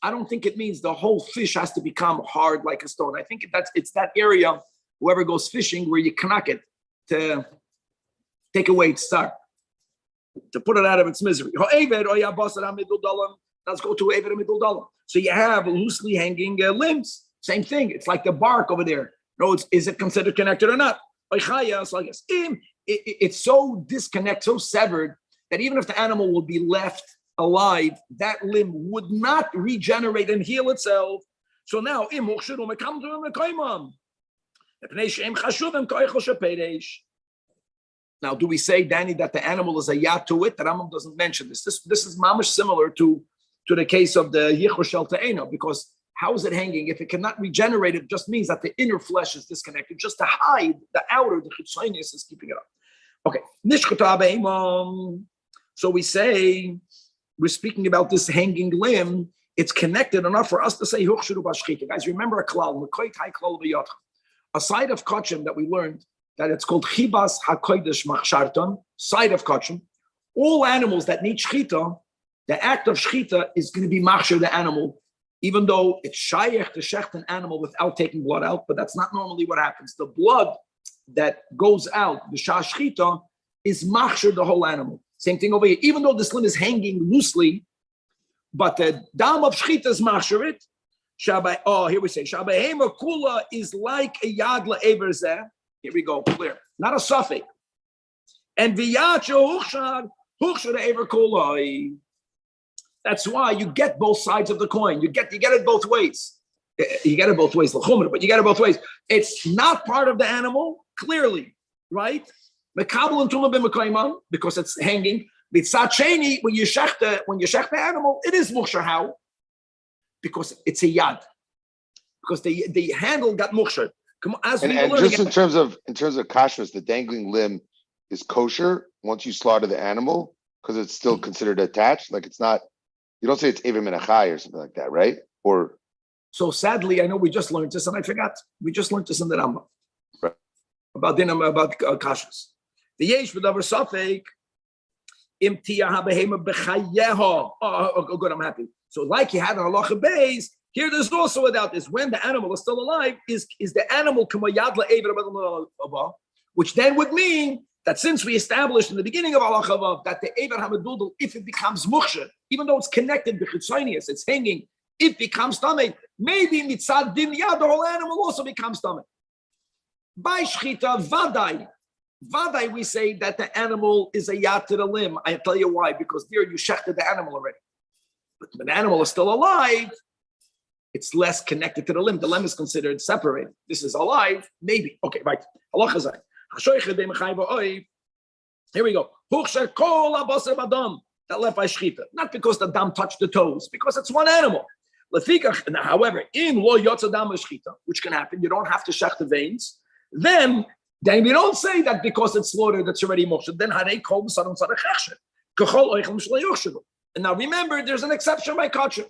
I don't think it means the whole fish has to become hard like a stone. I think it's that area, whoever goes fishing, where you knock it to take away its star, to put it out of its misery. Let's go to Eved Midul Dalam. So you have loosely hanging limbs. Same thing. It's like the bark over there. No, is it considered connected or not? So I guess it's so disconnected, so severed, that even if the animal will be left alive, that limb would not regenerate and heal itself. So now, now, do we say, Danny, that the animal is a yat to it? The Rambam doesn't mention this. This is mamish similar to the case of the yichur shel ta'eno, because how is it hanging? If it cannot regenerate, it just means that the inner flesh is disconnected, just to hide the outer, the chitzonius is keeping it up. Okay. So we say, we're speaking about this hanging limb. It's connected enough for us to say, guys, remember a klal, a side of kachim that we learned, that it's called chibas hakodesh machsharton, side of kachim. All animals that need shchita, the act of shchita is going to be machshir the animal, even though it's shayech to shecht an animal without taking blood out, but that's not normally what happens. The blood that goes out, the shah shchita, is machshir the whole animal. Same thing over here. Even though this limb is hanging loosely, but the dam of shchita is machshir it. Here we say, Shabahema kula is like a yad la'ever zeh. Here we go, clear. Not a suffix. And v'yacho huchshar la'ever kula. That's why you get both sides of the coin. You get it both ways. You get it both ways, but you get it both ways. It's not part of the animal, clearly, right? Because it's hanging. When you shech the animal, it is muksher. How? Because it's a yad. Because the handle got muksher. And just in terms of kashrus, the dangling limb is kosher once you slaughter the animal because it's still considered attached. Like it's not. You don't say it's Evim and Achai or something like that, right? Or so sadly, I know we just learned this and I forgot. We just learned this in the Rambam. Right. About kashrus. The yesh v'davar safek im tiyah habehema b'chayeha. Oh, good, I'm happy. So like you had an halacha beis, here there's also a doubt: is when the animal is still alive, is the animal k'mayad la'ever, which then would mean that since we established in the beginning of halacha vav that the ever hamadudul, if it becomes muksher, even though it's connected b'chitzonius, it's hanging, it becomes stomach. Maybe mitzad din yad, the whole animal also becomes stomach. By shchita vadai, we say that the animal is a yad to the limb. I tell you why, because there you shechted the animal already. But when the animal is still alive, it's less connected to the limb. The limb is considered separated. This is alive, maybe. Okay, right. Here we go. That left by shchita. Not because the dam touched the toes, because it's one animal. However, in lo yotza dam shchita, which can happen, you don't have to shech the veins. Then we don't say that because it's slaughtered, that's already moksha. Then harei kol b'saram tzarech hechsher. K'chol oichel mishlo yochshevu. And now remember, there's an exception by kachim.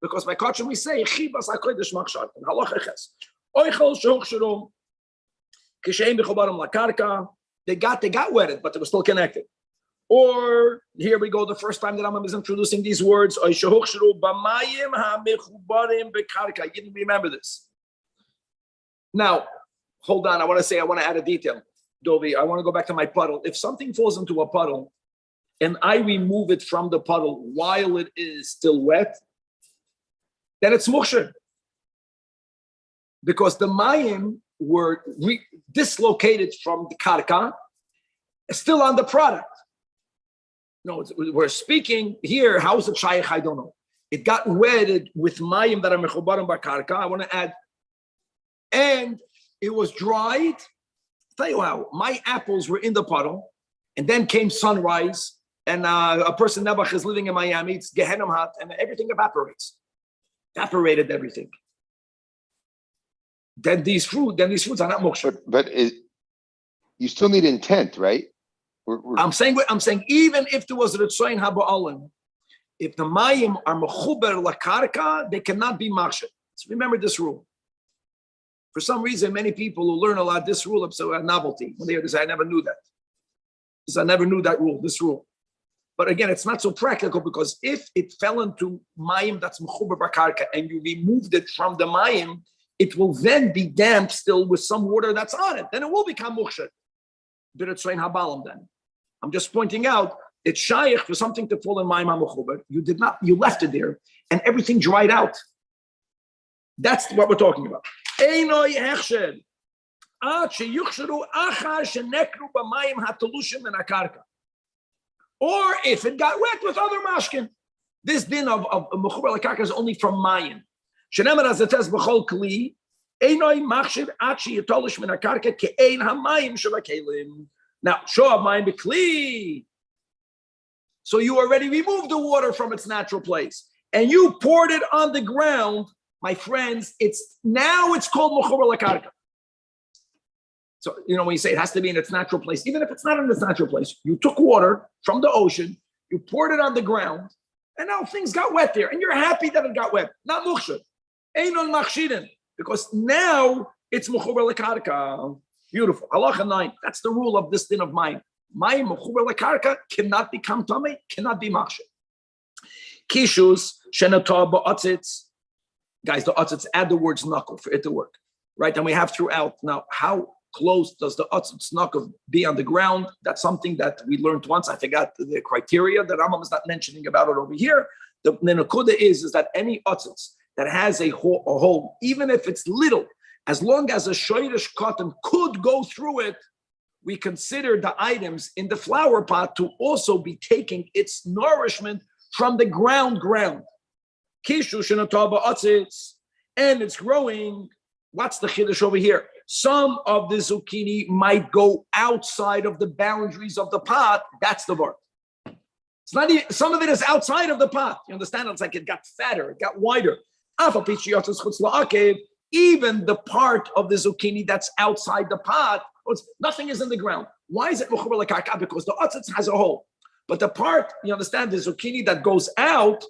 Because by kachim we say, chibas hakodesh machshar. And halacha ches. Oichel shehochsheru. Kisheim b'chobarim lakarka. They got wetted, but they were still connected. Or, here we go, the first time that Rambam is introducing these words, oy shehochsheru b'mayim ha'mechubarim b'karka. You didn't remember this. Now, hold on, I want to add a detail. Dovi, I want to go back to my puddle. If something falls into a puddle and I remove it from the puddle while it is still wet, then it's muksher. Because the mayim were dislocated from the karka, still on the product. No, we're speaking here, how is it shaykh? I don't know. it got wetted with mayim that are mechubarim bakarka. I want to add, and it was dried. I'll tell you how, my apples were in the puddle, and then came sunrise, and a person Nebuch is living in Miami. It's Gehenna hot, and everything evaporated everything. Then these fruits are not moksha. But you still need intent, right? I'm saying even if there was ritzoyin haba'alim, if the mayim are mechuber lakarka, they cannot be machshed. So remember this rule. For some reason, many people who learn a lot this rule of a novelty. When they hear this, I never knew that. I never knew that rule, this rule. But again, it's not so practical because if it fell into mayim that's mechuber bakarka and you removed it from the mayim, it will then be damp still with some water that's on it. Then it will become mukshed. B'ritzoyin habalam then. I'm just pointing out, it's shaykh for something to fall in mayim ha-mechuber. You left it there and everything dried out. That's what we're talking about. Einoi hechshed. Or if it got wet with other mashkin. This din of mechuber lakarka is only from mayim. Shenemer as it says b'chol kli, einoi machshir achi yitolish min hakarka ke'ein hamayim shel. Now, show of mayim b'kli. So you already removed the water from its natural place, and you poured it on the ground, my friends. It's called mechuber lakarka. So when you say it has to be in its natural place, even if it's not in its natural place, you took water from the ocean, you poured it on the ground, and now things got wet there, and you're happy that it got wet. Not mukshed. Einon machshirin, because now it's mechuber lakarka. Beautiful. Halacha 9. That's the rule of this din of mayim. Mayim mechuber lakarka cannot become tamei, cannot be machshir. Kishus shenatah ba'atzitz. Guys, the atzitz add the words knuckle for it to work, right? And we have throughout. Now, how close does the atzitz knuckle be on the ground? That's something that we learned once. I forgot the criteria that Rambam is not mentioning about it over here. The nekuda is that any atzitz that has a hole, even if it's little, as long as a shoyrish cotton could go through it, we consider the items in the flower pot to also be taking its nourishment from the ground. Kishu shenatah ba'atzitz, and it's growing. What's the chiddush over here? Some of the zucchini might go outside of the boundaries of the pot. That's the word. It's not even, some of it is outside of the pot. You understand? It's like it got fatter, it got wider. Even the part of the zucchini that's outside the pot, nothing is in the ground. Why is it mechuber lakarka? Because the atzitz has a hole. But the part, you understand, the zucchini that goes out,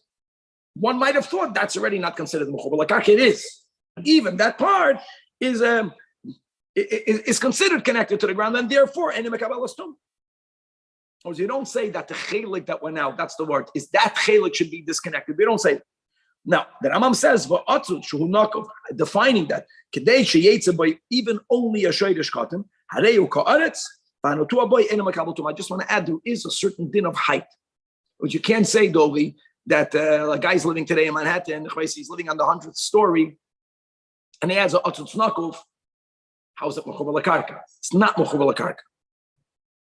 one might have thought that's already not considered mechuber lakarka. It is. Even that part is considered connected to the ground, and therefore, any mekabelas tum. Or you don't say that the chelik that went out, that's the word, is that chelik should be disconnected. We don't say it. Now, the Rambam says, defining that, even only a shaydish cotton, I just want to add, there is a certain din of height. But you can't say, Dovi, that a guy's living today in Manhattan, he's living on the 100th story, and he has a atzutz nakuf. How is it mechuber lakarka? It's not mechuber lakarka.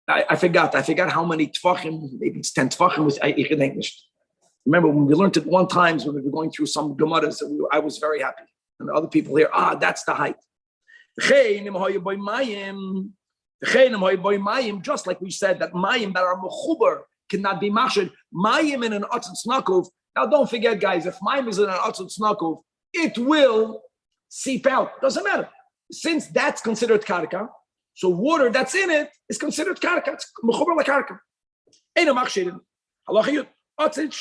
I forgot how many tfachim, maybe it's 10 tfachim with English. Remember when we learned it one time when we were going through some gemaras, I was very happy. And the other people here, that's the height. Just like we said that mayim that are mechuber cannot be machshir. Mayim in an atzutz nakuf. Now don't forget, guys, if mayim is in an atzutz nakuf, it will seep out. Doesn't matter. Since that's considered karka, so water that's in it is considered karka. It's mechuber lakarka. Eino machshirin. Halachiyut. Then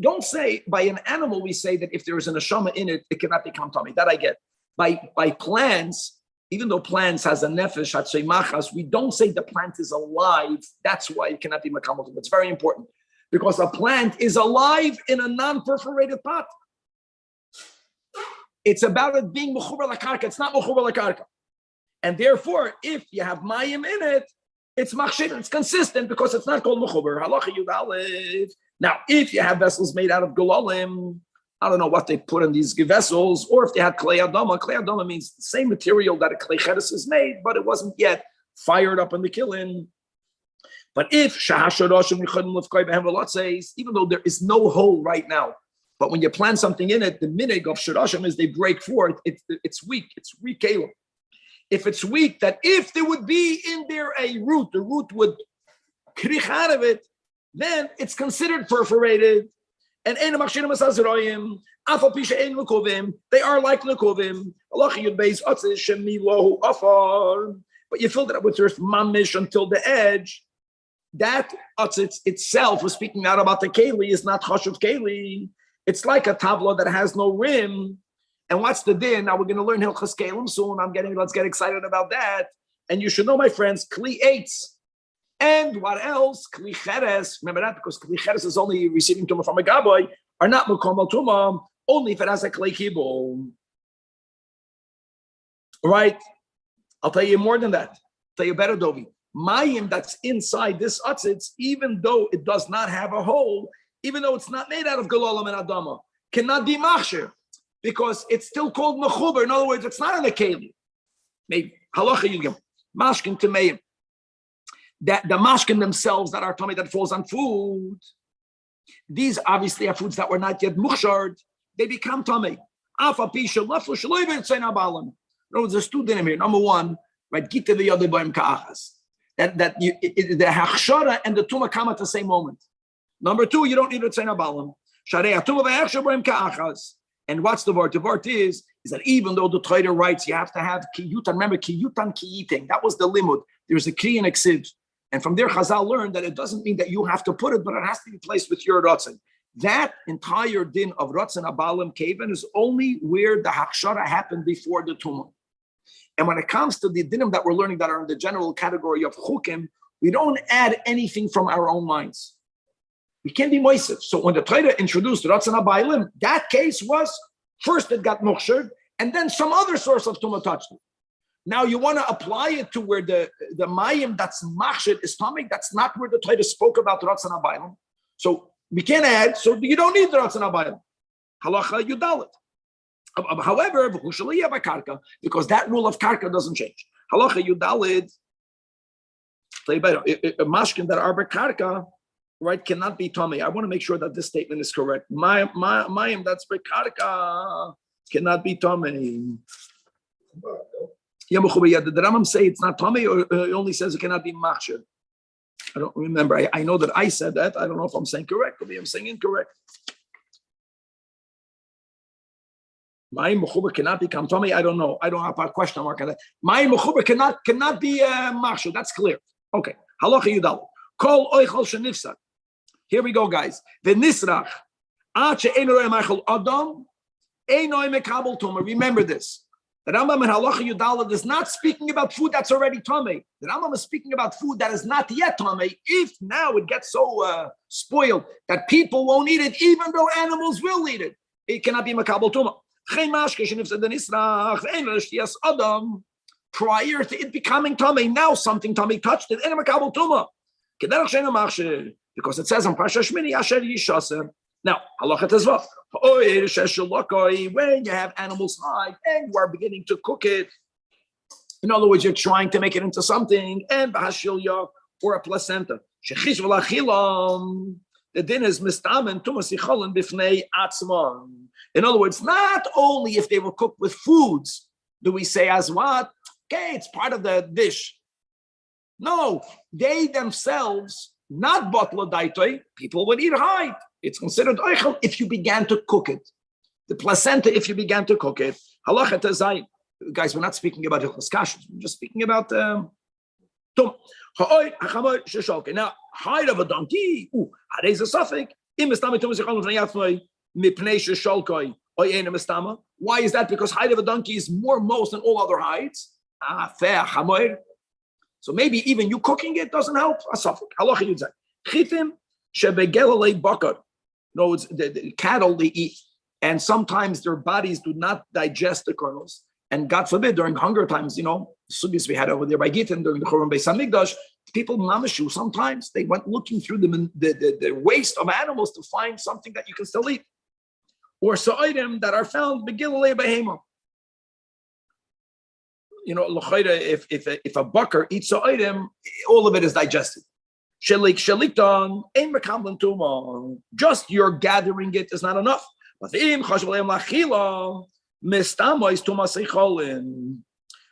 don't say by an animal we say that if there is an neshama in it, it cannot become tummy. That I get. By plants, even though plants has a nefesh hatzei machas, we don't say the plant is alive. That's why it cannot be mekabel tumah. It's very important because a plant is alive in a non-perforated pot. It's about it being mechuber lakarka. It's not mechuber lakarka, and therefore, if you have mayim in it, it's machshir, it's consistent because it's not called mechuber. Halacha Yud Aleph. Now, if you have vessels made out of gulalim, I don't know what they put in these vessels, or if they had klei adama. Klei adama means the same material that a klei cheres is made, but it wasn't yet fired up in the kiln. But if says, even though there is no hole right now, but when you plant something in it, the minig of shirashim is they break forth. It's weak. It's weak kalim. If it's weak, that if there would be in there a root, the root would krich out of it, then it's considered perforated. And they are like lukovim. But you filled it up with earth mamish until the edge. That atzitz itself was speaking out about the keli is not chashuv keli. It's like a tabla that has no rim. And what's the din? Now we're going to learn hilchas kelim soon. Let's get excited about that. And you should know, my friends, kli eitz. And what else? Kli cheres. Remember that, because kli cheres is only receiving tumah from a gaboy, are not mukom al tumah, only if it has a kli kibul. Right? I'll tell you more than that. I'll tell you better, Dovi. Mayim that's inside this atzitz, even though it does not have a hole, even though it's not made out of galolam and adama, cannot be machshir, because it's still called mechuber. In other words, it's not in the keli. Maybe halacha yugim mashkin tameim. That the mashkin themselves that are tummy that falls on food, these obviously are foods that were not yet muchshard. They become tummy. Afa pisha lafu shloiv tzayna balam. In other words, there's two dinim here. Number one, right, gita the yodei boim ka'achas. The hachshara and the tumah come at the same moment. Number two, you don't need a tzayna balam. Sharei tumah ve'achshar boim ka'achas. And what's the word? The word is that even though the Torah writes you have to have kiyutan, remember kiyutan kiyiting. That was the limud. There's a kri and a ksiv. And from there, Chazal learned that it doesn't mean that you have to put it, but it has to be placed with your rotzen. That entire din of rotzen abalim kaven is only where the hachshara happened before the tumah. And when it comes to the dinim that we're learning that are in the general category of chukim, we don't add anything from our own minds. We can't be moisef. So when the Torah introduced rotzen abalim, that case was first it got mukshered, and then some other source of tumah touched it. Now you want to apply it to where the mayim that's machshir is tummy. That's not where the Torah spoke about rotzen abalim. So we can't add. So you don't need the rotzen abalim. Halacha yudalit. However, because that rule of karka doesn't change. Halacha yudalit. Tell you better. A mashkin that are karka, right, cannot be tummy. I want to make sure that this statement is correct. Mayim that's karka cannot be tummy. The Rambam say it's not tummy, or it only says it cannot be machshir. I don't remember. I know that I said that. I don't know if I'm saying correct. Maybe I'm saying incorrect. My mechuber cannot become tummy. I don't know. I don't have a question mark on that. My mechuber cannot be machshir. That's clear. Okay. Halacha yudal. Kol oichal shenifsak. Here we go, guys. The nisrach. Adam. Remember this. The Rambam in Halacha Yudalad is not speaking about food that's already tummy. The Rambam is speaking about food that is not yet tummy. If now it gets so spoiled that people won't eat it, even though animals will eat it, it cannot be makabel tumah. Prior to it becoming tummy, now something tummy touched it, and makabel tumah. Because it says on Pasha Shmini Asher Yishaser. Now, halacha tezvah. When you have animals hide and you are beginning to cook it, in other words, you're trying to make it into something, and bahashilya or a placenta. The din is mistamen tumas yicholen bifnei atzman. In other words, not only if they were cooked with foods do we say as what? Okay, it's part of the dish. No, they themselves, not botla daitoi, people would eat hide. It's considered oichel if you began to cook it. The placenta, if you began to cook it. Halacha tezayim. Guys, we're not speaking about hilchos kashrus. We're just speaking about tum. Now, hide of a donkey. Harei a suffix. Why is that? Because hide of a donkey is more most than all other hides. So maybe even you cooking it doesn't help. A suffix. Halacha yudzay. Chitim shebegelei bakar. No, it's the cattle they eat, and sometimes their bodies do not digest the kernels. And God forbid, during hunger times, sugis we had over there by Gittin during the Churban Beis Hamikdash, people mamashu. Sometimes they went looking through the waste of animals to find something that you can still eat, or sa'idem that are found begilei behema. If a bucker eats sa'idem, all of it is digested. Shelik sheliton ein mekamlin tuma. Just your gathering it is not enough. But im chashvalem lachila mistamois tuma seicholin.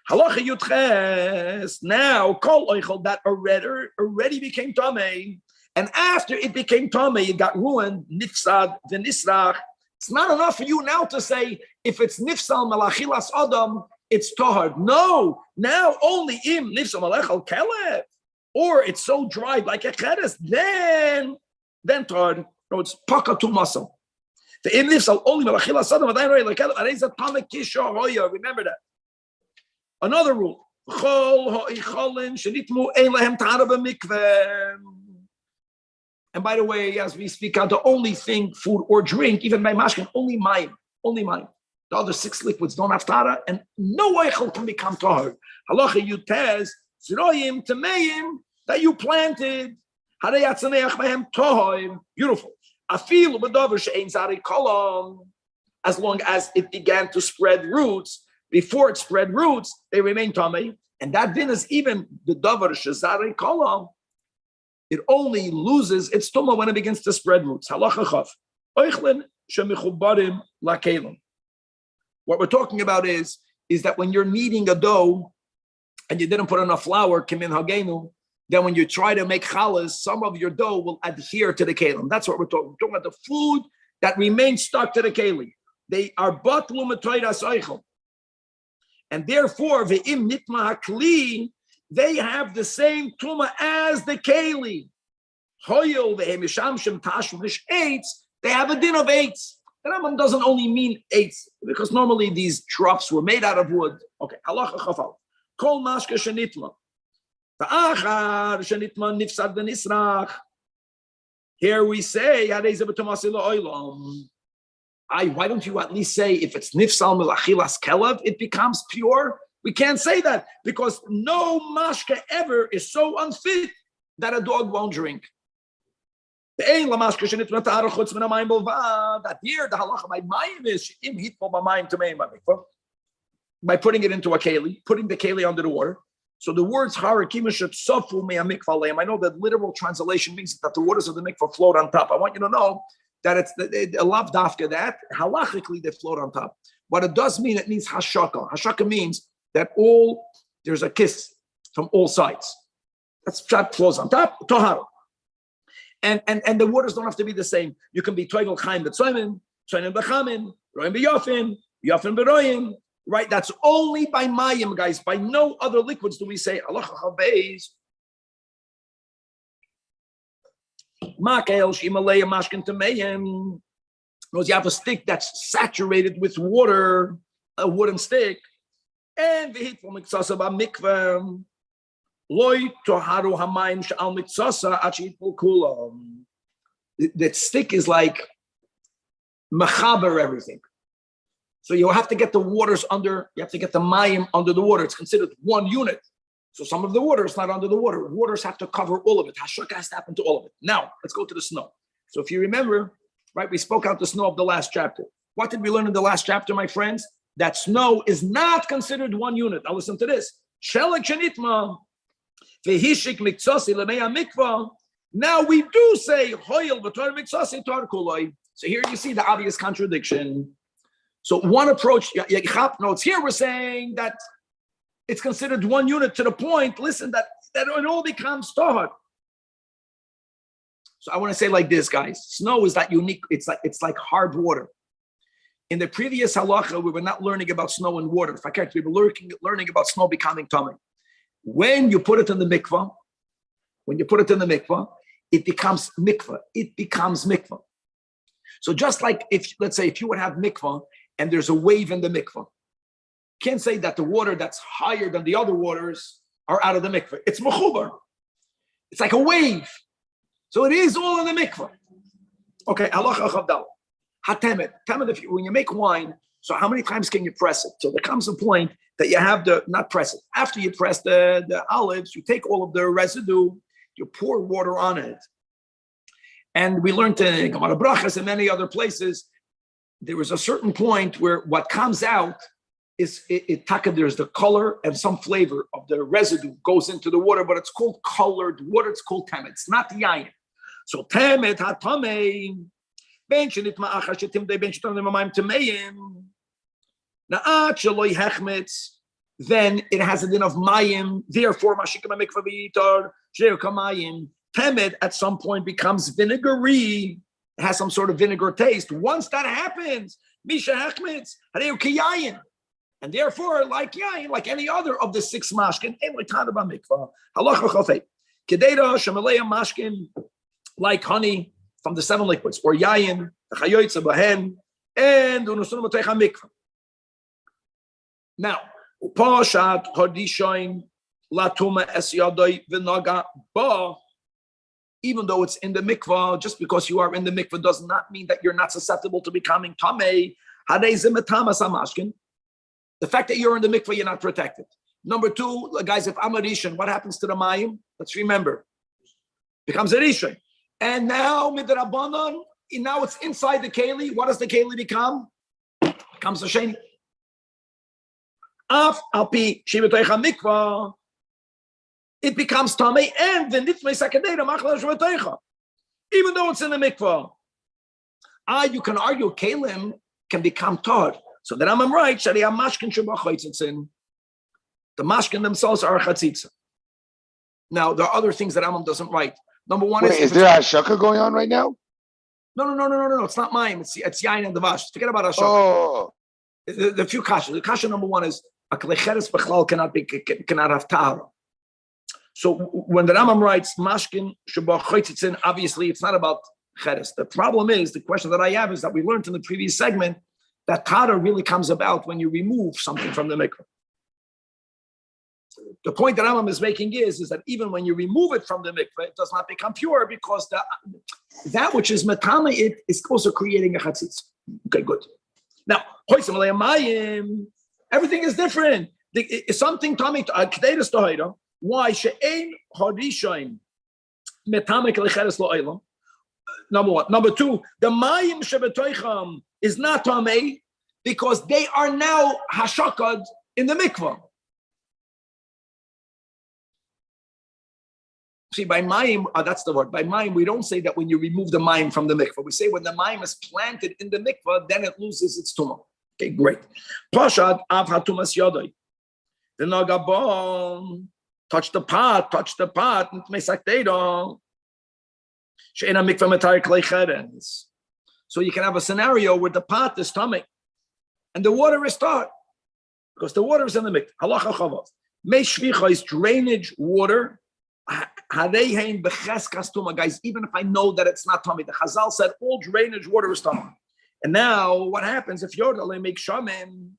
Halacha yutches. Now kol oichel that already became tamei, and after it became tamei, it got ruined. Nifsad v'nisrach. It's not enough for you now to say if it's nifsal malachilas adam, it's tahar. No, now only im nifsal malachal kelev. Or it's so dried like a cheres, then tahar. No, it's paka to muscle. The im nifsal only malachila sadam adayin like areza tamek kisha hoya. Remember that. Another rule. And by the way, as we speak out, the only thing, food or drink, even by mashkin, only mine. The other 6 liquids don't have tara, and no oichel can become tahar. Halacha yutez. Zroyim tameim that you planted. Beautiful. As long as it began to spread roots, before it spread roots, they remain tamei. And that din is even the davar shezarei kolam. It only loses its tumah when it begins to spread roots. Halacha chaf. Oichlin shemichubarim lakelim. What we're talking about is that when you're kneading a dough, and you didn't put enough flour, kimin hagenu, then when you try to make challahs, some of your dough will adhere to the kelim. That's what we're talking. We're talking about the food that remains stuck to the kelim. They are batlu metoiras oichel. And therefore, ve'im nitma hakli, they have the same tuma as the keli. Hoyel ve'emisham shem tashmish eitz, they have a din of eitz. The Rambam doesn't only mean eitz, because normally these troughs were made out of wood. Okay, halacha chafal. Kol mashke shenitma. Ta'achar shenitma nifsad v'nisrach. Here we say, why don't you at least say if it's nifsal melachilas kelev, it becomes pure? We can't say that because no mashke ever is so unfit that a dog won't drink. That here the halacha by mayim is by putting it into a keli, putting the keli under the water. So the words harakim should sofu me'amikva leim. I know that literal translation means that the waters of the mikvah float on top. I want you to know that it's a lav dafka that halachically they float on top. What it does mean, it means hashaka. Hashaka means that there's a kiss from all sides. That's shot flows on top. Tohar. And the waters don't have to be the same. You can be toigel chaim b'tzoyim, tzoyim b'chamin, roim b'yofin, yofin b'roim. Right? That's only by mayim, guys. By no other liquids do we say halacha chabeis. Makel shimalei mashkin tameim. Because you have a stick that's saturated with water, a wooden stick, and v'hit from miksasa b'mikvah. Loy toharu hamayim she'al miksasa achit kulam. That stick is like mechaber everything. So you have to get the waters under, you have to get the mayim under the water. It's considered one unit. So some of the water is not under the water. Waters have to cover all of it. Hashaka has to happen to all of it. Now, let's go to the snow. So if you remember, right, we spoke out the snow of the last chapter. What did we learn in the last chapter, my friends? That snow is not considered one unit. Now listen to this. Shelek shenitma, vehishik miktsasi lemei mikvah. Now we do say, hoyel v'tor miktsasi tar kuloi. So here you see the obvious contradiction. So one approach, notes here, we're saying that it's considered one unit to the point, listen, that it all becomes tahar. So I want to say like this, guys. Snow is that unique, it's like hard water. In the previous halacha, we were not learning about snow and water. In fact, we were learning about snow becoming tummy. When you put it in the mikvah, it becomes mikvah. It becomes mikvah. So just like let's say if you would have mikvah, and there's a wave in the mikvah. Can't say that the water that's higher than the other waters are out of the mikvah. It's mechubar. It's like a wave. So it is all in the mikvah. Okay, halacha chavdal. Hatemet. Temet, when you make wine, so how many times can you press it? So there comes a point that you have to not press it. After you press the olives, you take all of the residue, you pour water on it. And we learned in Gemara Brachas and many other places, there was a certain point where what comes out there's the color and some flavor of the residue goes into the water, but it's called colored water. It's called temet. It's not yayin. So temet hatamei ben shenit ma'achar shetim de ben shetam le'mamayim tameim na'at sheloi hechmetz. Then it has a din of mayim. Therefore, mashikam mikvah v'yitar she'er kamayim. Temet at some point becomes vinegary. It has some sort of vinegar taste. Once that happens, misha hechmetz hareu kiyayin. And therefore, like yayin, like any other of the 6 mashkin, halacha chafei, kedera shemaleya mashkin, like honey from the 7 liquids, or yayin, chayoytza bahen, and unusunu mateicha mikvah. Now, upashat hodishain latuma es yadoi v'naga ba. Even though it's in the mikvah, just because you are in the mikvah does not mean that you're not susceptible to becoming tamei. Hadei zimetamas amashkin. The fact that you're in the mikvah, you're not protected. Number 2, guys, if I'm a rishon, what happens to the mayim? Let's remember. Becomes a rishon. And now, midrabanan, now it's inside the keli. What does the keli become? Becomes a sheni. Af alpi shivatoicha mikvah. It becomes tamei and the nitmei sakadera machla shivatoicha. Even though it's in the mikvah. You can argue kelim can become tar. So the Rambam writes that the mashkin shebachaytzitzin, the mashkin themselves are chatzitza. Now there are other things that Rambam doesn't write. Number 1 is there a shaka going on right now? No. It's not mine. It's yain and davash. Forget about ashaka. Oh, The few kasha. The kasha number 1 is a klecheres bechlal cannot have tahara. So when the Rambam writes mashkin shebachaytzitzin, obviously it's not about cheres. The problem is, the question that I have is that we learned in the previous segment that tahara really comes about when you remove something from the mikvah. The point that Rambam is making is that even when you remove it from the mikvah, it does not become pure because that which is metame it is also creating a chatzitz. Okay, good. Now, everything is different. Something tummy k'deiras tahara. Why she'ein harishain metame k'lecheres lo'elam? Number 1. Number 2, the mayim shebetoicham is not tamei because they are now hashakad in the mikvah. See, by mayim, that's the word. By mayim, we don't say that when you remove the mayim from the mikvah. We say when the mayim is planted in the mikvah, then it loses its tumah. Okay, great. Pashad av hatumas yodai. The nagabon touch the pot. So you can have a scenario where the pot is tummy and the water is tar because the water is in the mikvah. Halacha chavav. Mei shvicha is drainage water. Guys, even if I know that it's not tummy, the Chazal said all drainage water is tummy. And now what happens if Yodale makes shaman?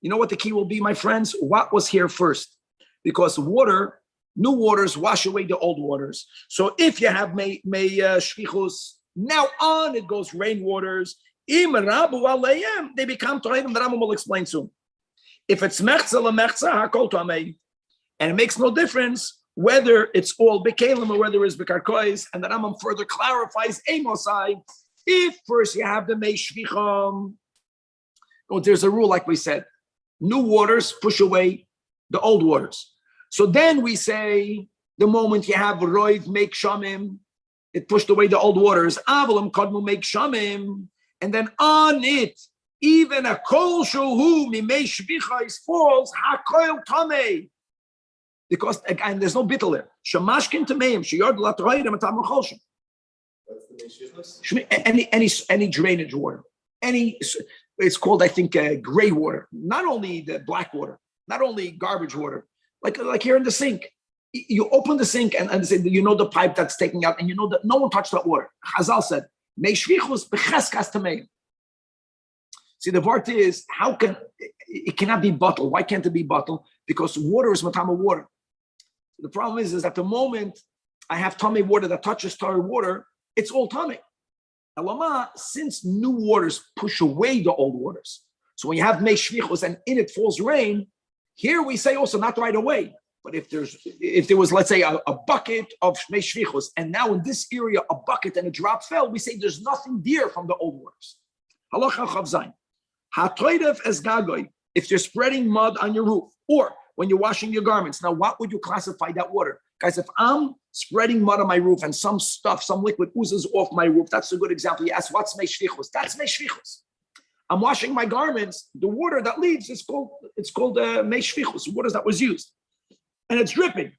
You know what the key will be, my friends? What was here first? Because water, new waters wash away the old waters. So if you have may shvichus, now on it goes rainwaters. They become toidim. The Rambam will explain soon. If it's mechza lemechza hakol tamei, and it makes no difference whether it's all bekalim or whether it's bekarkois, and the Rambam further clarifies emosai. If first you have the mei shvicham, there's a rule like we said, new waters push away the old waters. So then we say the moment you have roiv make shamim, it pushed away the old waters. Avalim kadmu make shamim, and then on it, even a kol shuhu mimei shvichais falls hakoil tamei, because again there's no bittul there. Shamashkin tameim sheyard latroidem atam cholshim. Any drainage water, it's called I think gray water. Not only the black water, not only garbage water. Like here in the sink, you open the sink and you know the pipe that's taking out, and you know that no one touched that water. Chazal said, see, the part is, how can it cannot be bottled? Why can't it be bottled? Because water is matama water. The problem is that the moment I have tummy water that touches tar water, it's all tummy. Alama, since new waters push away the old waters, so when you have mei shvichos and in it falls rain, here we say also not right away. But if there was, let's say, a bucket of mei shvichos, and now in this area a bucket and a drop fell, we say there's nothing there from the old waters. Halacha chav zayin. Hatoidev es gagoy if you're spreading mud on your roof, or when you're washing your garments. Now, what would you classify that water? Guys, if I'm spreading mud on my roof and some liquid oozes off my roof, that's a good example. You ask, what's mei shvichus? That's mei shvichus. I'm washing my garments. The water that leaves is called mei shvichus, water that was used. And it's dripping.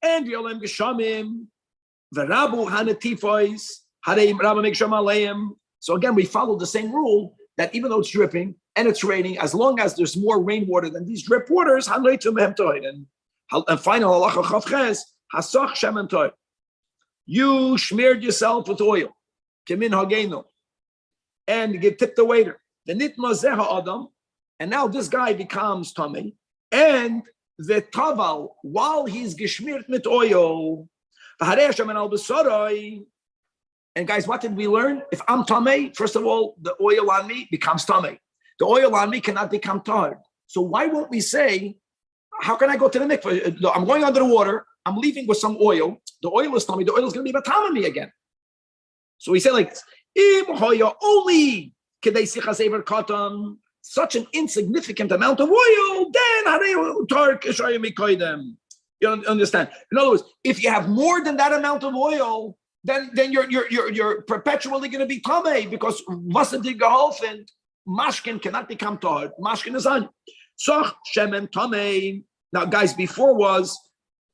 And Yolem Geshamim, V'rabu Hanatifois, Hareim Rabba Miksham Aleim. So again, we follow the same rule that even though it's dripping and it's raining, as long as there's more rainwater than these drip waters, and final halacha chavches, hasach shemen toy. You smeared yourself with oil, kemin hagenu, and you tip the waiter. The nitma zeha adam, and now this guy becomes tummy, and the taval while he's geschmiert mit oil. And guys, what did we learn? If I'm tamei, first of all, the oil on me becomes tamei. The oil on me cannot become tar. So why won't we say, how can I go to the mikveh? I'm going under the water. I'm leaving with some oil. The oil is tamei. The oil is going to be batam on me again. So we say like, only such an insignificant amount of oil, then you understand? In other words, if you have more than that amount of oil, then you're perpetually going to be tamei, because wasn't the geholfen, mashkin cannot become tahor. Mashkin is on. Soch shemen tamei. Now, guys, before was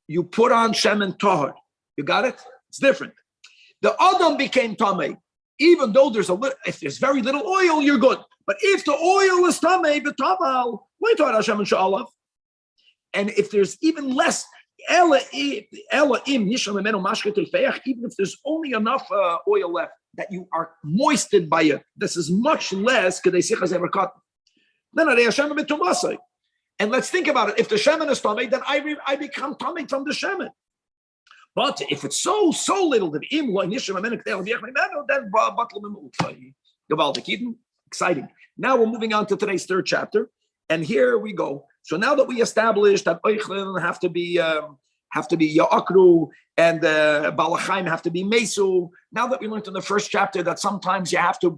you put on shemen tahor. You got it? It's different. The adam became tamei, even though if there's very little oil, you're good. But if the oil is tamei, b'taval, wait till Hashem sha'alav. And if there's even less, even if there's only enough oil left that you are moistened by it, this is much less. And let's think about it. If the shemen is tamei, then I become tamei from the shemen. But if it's so little, then exciting. Now we're moving on to today's third chapter, and here we go. So now that we established that oichlin have to be ya'akru and balachaim have to be mesu, now that we learned in the first chapter that sometimes you have to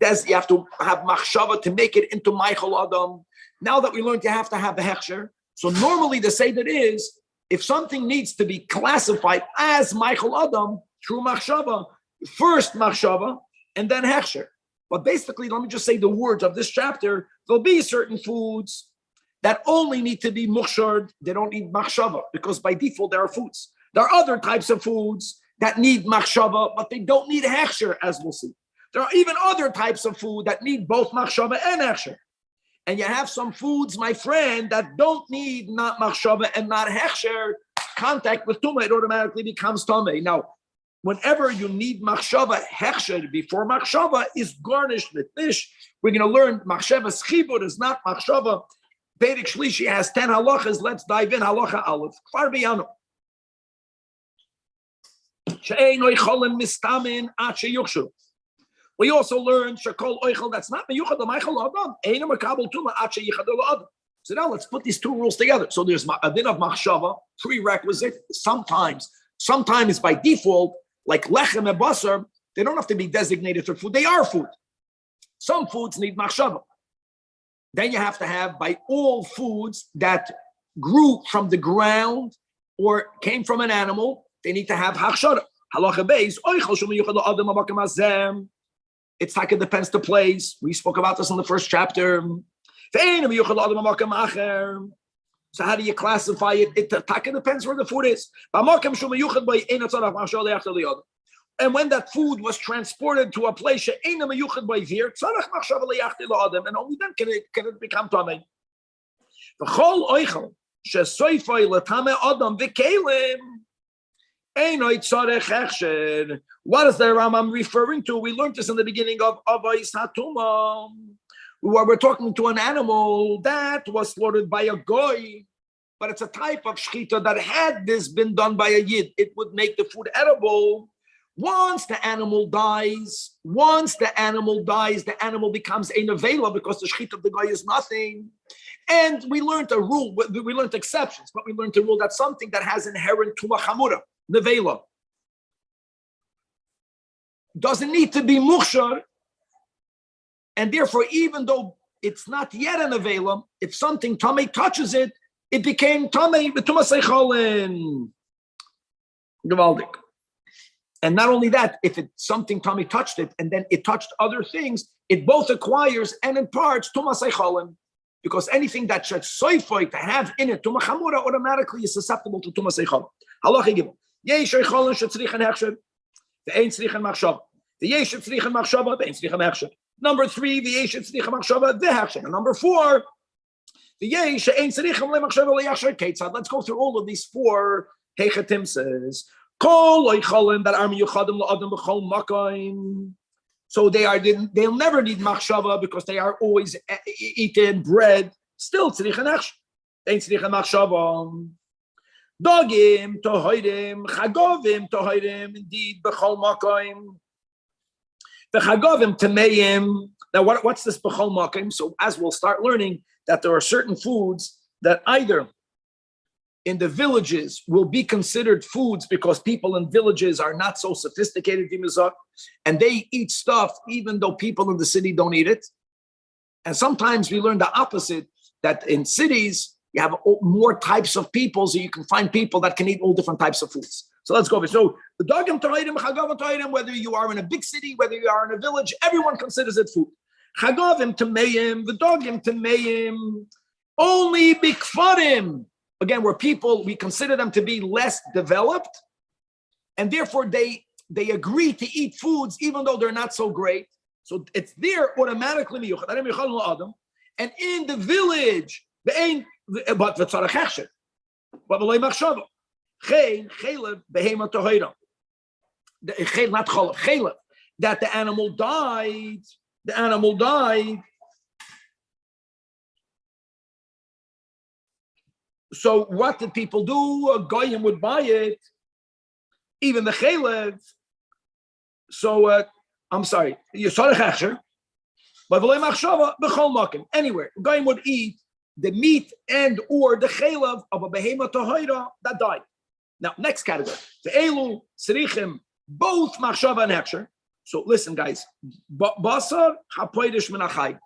have machshava to make it into meichel adam. Now that we learned you have to have the hechsher. So normally the seder is, if something needs to be classified as meichel adam through machshava, first machshava and then hechsher. But basically, let me just say the words of this chapter. There'll be certain foods that only need to be muhshard. They don't need machshava, because by default there are foods. There are other types of foods that need machshava, but they don't need hechsher, as we'll see. There are even other types of food that need both machshava and hechsher. And you have some foods, my friend, that don't need not machshava and not hechsher. Contact with tumah, it automatically becomes tamei. Now, whenever you need machshava, hechsher before machshava is garnished with fish. We're going to learn machshava's chibur is not machshava. Perek Shlishi has 10 halachas. Let's dive in. Halacha Aleph. Kfar biyanu. She'ein oicholim mistamin at sheyuchshu. We also learned shekol oichel that's not meyuchad l'meichel adam. Ein makabel tuma at sheyichad l'adam. So now let's put these two rules together. So there's a din of machshava, prerequisite. Sometimes by default, like lechem and basar, they don't have to be designated for food. They are food. Some foods need machshava. Then you have to have, by all foods that grew from the ground or came from an animal, they need to have hachshara. Halacha beis, it's like it depends the place. We spoke about this in the first chapter. So how do you classify it? It depends where the food is. And when that food was transported to a place, and only then can it become tamei. What is the Rambam referring to? We learned this in the beginning of Avos Hatumah. We're talking to an animal that was slaughtered by a goy, but it's a type of shechita that had this been done by a yid, it would make the food edible. Once the animal dies, the animal becomes a nevela because the shechita of the goy is nothing. And we learned a rule, we learned exceptions, but we learned a rule that something that has inherent tuma chamura, nevela, doesn't need to be muhshar. And therefore, even though it's not yet an Avelim. If something Tomei touches it, it became Tomei B'tumas Eicholin. Gewaldig. And not only that, if it's something Tomei touched it, and then it touched other things, it both acquires and imparts Tumas Eicholin. Because anything that should soifoi to have in it Tumah Chamura automatically is susceptible to Tumas Eicholin. Halacha Gimel. Yesh Eicholin shetzrichen hechsher. The Ein tzrichen machshava. The Yesh tzrichen machshava. The Ein tzrichen hechsher. Number 3, the Yesh tzrichen machshava. The hechsher. And number 4, the Yesh Ein tzrichen lemachshava leyachsher ketzad. Let's go through all of these 4 hechatim says. Kol Eicholin that army yuchadim la'adam b'chol makayim. So they'll never need machshava because they are always eating bread. Still tzrichen hechsher. Ein tzrichen machshava. Dogim tohirim, chagovim tohirim, indeed b'chol makayim. The chagovim tameim. Now, what's this b'chol makayim? So, as we'll start learning, that there are certain foods that either in the villages will be considered foods because people in villages are not so sophisticated, and they eat stuff even though people in the city don't eat it. And sometimes we learn the opposite, that in cities, you have more types of people, so you can find people that can eat all different types of foods. So let's go over. So the dogim toidim, chagavim toidim, whether you are in a big city, whether you are in a village, everyone considers it food. Chagavim tameim, the dogim tameim, only bikfarim. Again, where people, we consider them to be less developed, and therefore they agree to eat foods even though they're not so great. So it's there automatically. And in the village, but the tzarech hechsher, but v'loy machshava. Chein chelev behema tohira. Not chalev, chelev. That the animal died. The animal died. So what did people do? A goyim would buy it, even the chelev. So I'm sorry, you tzarech hechsher, but v'loy machshava b'chol makom. Anywhere, goyim would eat the meat and or the chelav of a behema tohira that died. Now, next category. The elu, srichim, both machshava and hechsher. So listen, guys. Basar hapoidish minachai.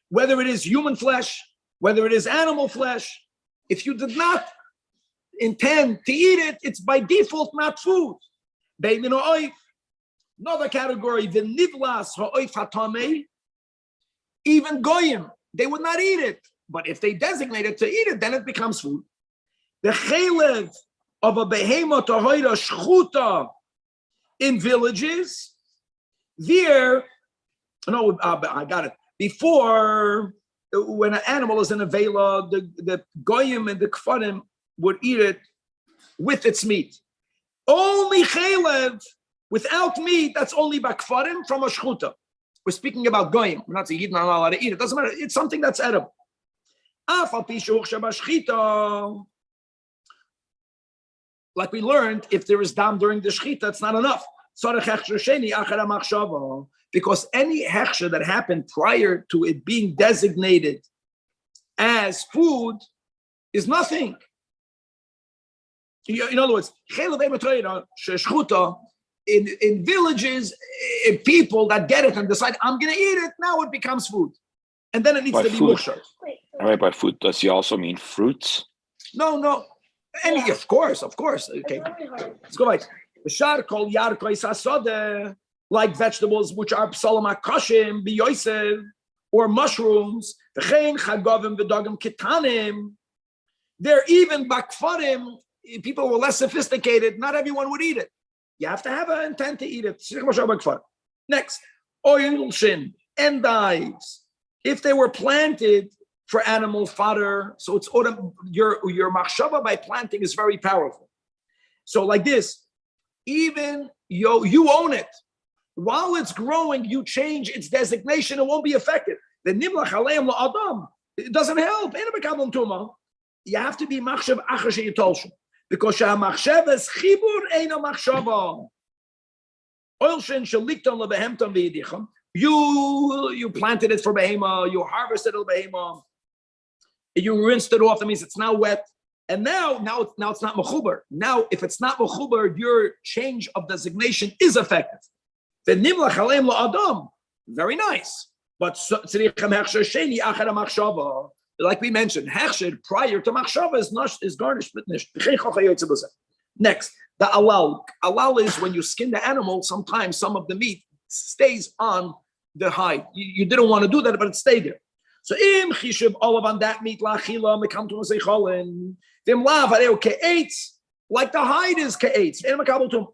Whether it is human flesh, whether it is animal flesh, if you did not intend to eat it, it's by default not food. Another category, the nivlas ha'oif hatamei, even goyim, they would not eat it. But if they designate it to eat it, then it becomes food. The chelev of a behema tohira shchuta in villages, there, no, I got it. Before, when an animal is in a vela, the goyim and the kfarim would eat it with its meat. Only chelev without meat, that's only bakfarim from a shchuta. We're speaking about goyim. We're not saying you're not allowed to eat it. It doesn't matter. It's something that's edible. Like we learned, if there is dam during the shchita, it's not enough. Because any hechsher that happened prior to it being designated as food is nothing. In other words, in villages, people that get it and decide, I'm going to eat it, now it becomes food. And then it needs to be mushar. All right, by food, does he also mean fruits? No. Any, of course. Okay, let's go back. B'shar kol yarkois hasodeh, like vegetables which are psalam akashim, biyosev, or mushrooms. V'chein chagavim v'dagim kitanim. They're even bakfarim. People were less sophisticated. Not everyone would eat it. You have to have an intent to eat it. Next, oil shin, endives. If they were planted for animal fodder, so it's your machshava by planting is very powerful. So like this, even you own it. While it's growing, you change its designation, it won't be effective. The nimlach aleim la'adam, it doesn't help. You have to be machshav achar sheyitolshu. Because machshav is chibur eina machshava. Oil shin shalikton lebehemton v'yidicham. You planted it for behema, you harvested it behema, you rinsed it off. That means it's now wet, and now it's not mechuber. Now, if it's not mechuber, your change of designation is effective. The nimlach aleim la'adam, very nice, But like we mentioned, hechsher prior to machshava is garnished with nish. Next, the alal. Alal is when you skin the animal. Sometimes some of the meat stays on the hide. You didn't want to do that, but it stayed there. So im chishub olav on that meat lachila mekam to masecholin. Vim lav areu ke'etz, like the hide is ke'etz. Vim makabel tum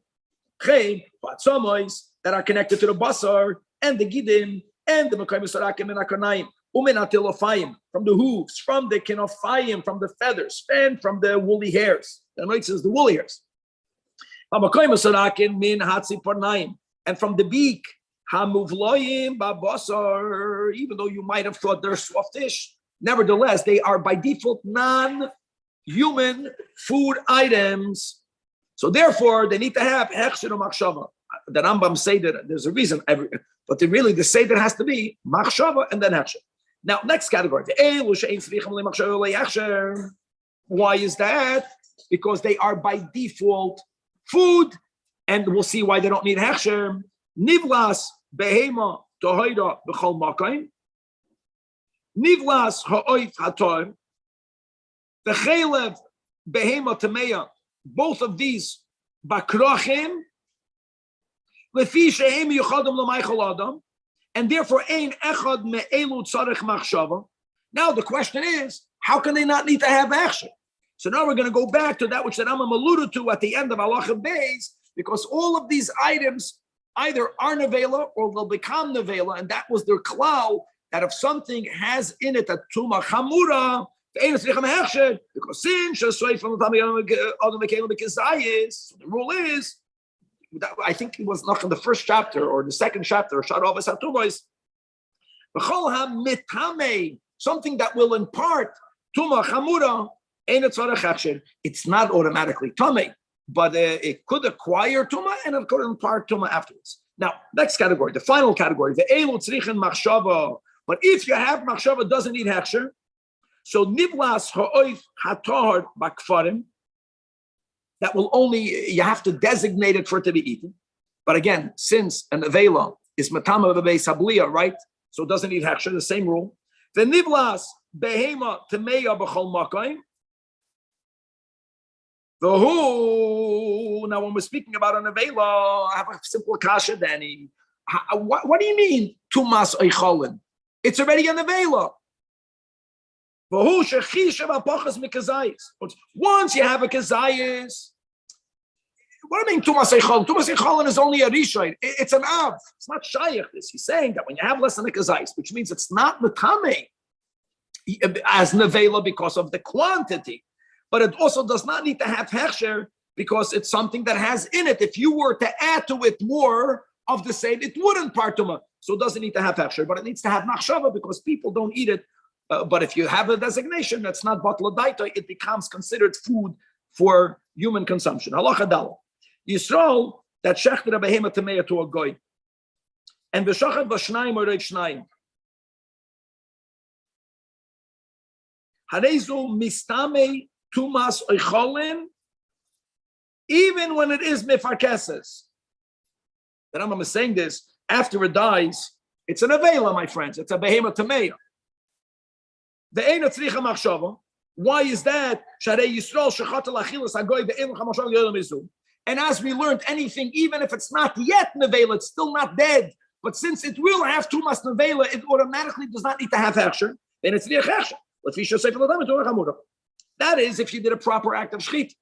chen patzomois that are connected to the basar and the gidim and the mekayim sarakim and akanayim. Umenatilofayim, from the hooves, from the kinofayim, from the feathers, and from the woolly hairs. The note says the woolly hairs. And from the beak, hamuvloyim babasar, even though you might have thought they're softish, nevertheless, they are by default non-human food items. So therefore, they need to have hechsher or machshava. The Rambam say that there's a reason, but really the say that has to be machshava and then hechsher. Now, next category. Why is that? Because they are by default food, and we'll see why they don't need hechsher. Nivlas behema tohoida b'chol makayim. Nivlas ha'oif hatoim. V'chelev behema tameya. Both of these bakrachim. Lefi shehem yuchadam l'maychol adam. And therefore, ein echad me'elu tzarech machshava. Now the question is, how can they not need to have action? So now we're going to go back to that which the Rambam alluded to at the end of Halacha Beis, because all of these items either are nevela or will become nevela, and that was their klal, that if something has in it a tuma chamura, because sin the rule is, I think it was not in the first chapter or the second chapter, something that will impart tuma chamura, it's not automatically tummy, but it could acquire tuma and it could impart tuma afterwards. Now, next category, the final category, the elu tzrichen machshava. But if you have machshava, doesn't need hechsher. So nivlas ha'oif hatahar bakfarim. That will only, you have to designate it for it to be eaten. But again, since an avela is matama b'beis habliya, right? So it doesn't need hechsher, the same rule. The nivlas behema temeya b'chol makayim. Now, when we're speaking about an avela, I have a simple kasha, Danny. What do you mean, tumas oicholin? It's already an avela. Once you have a kazayis, what do you mean tumas eicholin? Tumas eicholin is only a rishon. It's an av. It's not shayach. He's saying that when you have less than a kazayis, which means it's not metame as nevela because of the quantity, but it also does not need to have hechsher because it's something that has in it. If you were to add to it more of the same, it wouldn't partuma. So it doesn't need to have hechsher, but it needs to have machshava because people don't eat it. But if you have a designation that's not batla daita, it becomes considered food for human consumption. Halacha dal. Yisrael that shechted a behema tameya to a goy, and v'shachat v'shnayim or shnayim. Harezu mistame tumas oicholin, even when it is mefarkeses. The Rambam is saying this after it dies. It's an avela, my friends. It's a behema tameya. The ein tzricha machshava. Why is that? And as we learned, anything, even if it's not yet nevela, it's still not dead. But since it will have tumas nevela, it automatically does not need to have hechsher. Then it's near hechsher. That is if you did a proper act of shchit.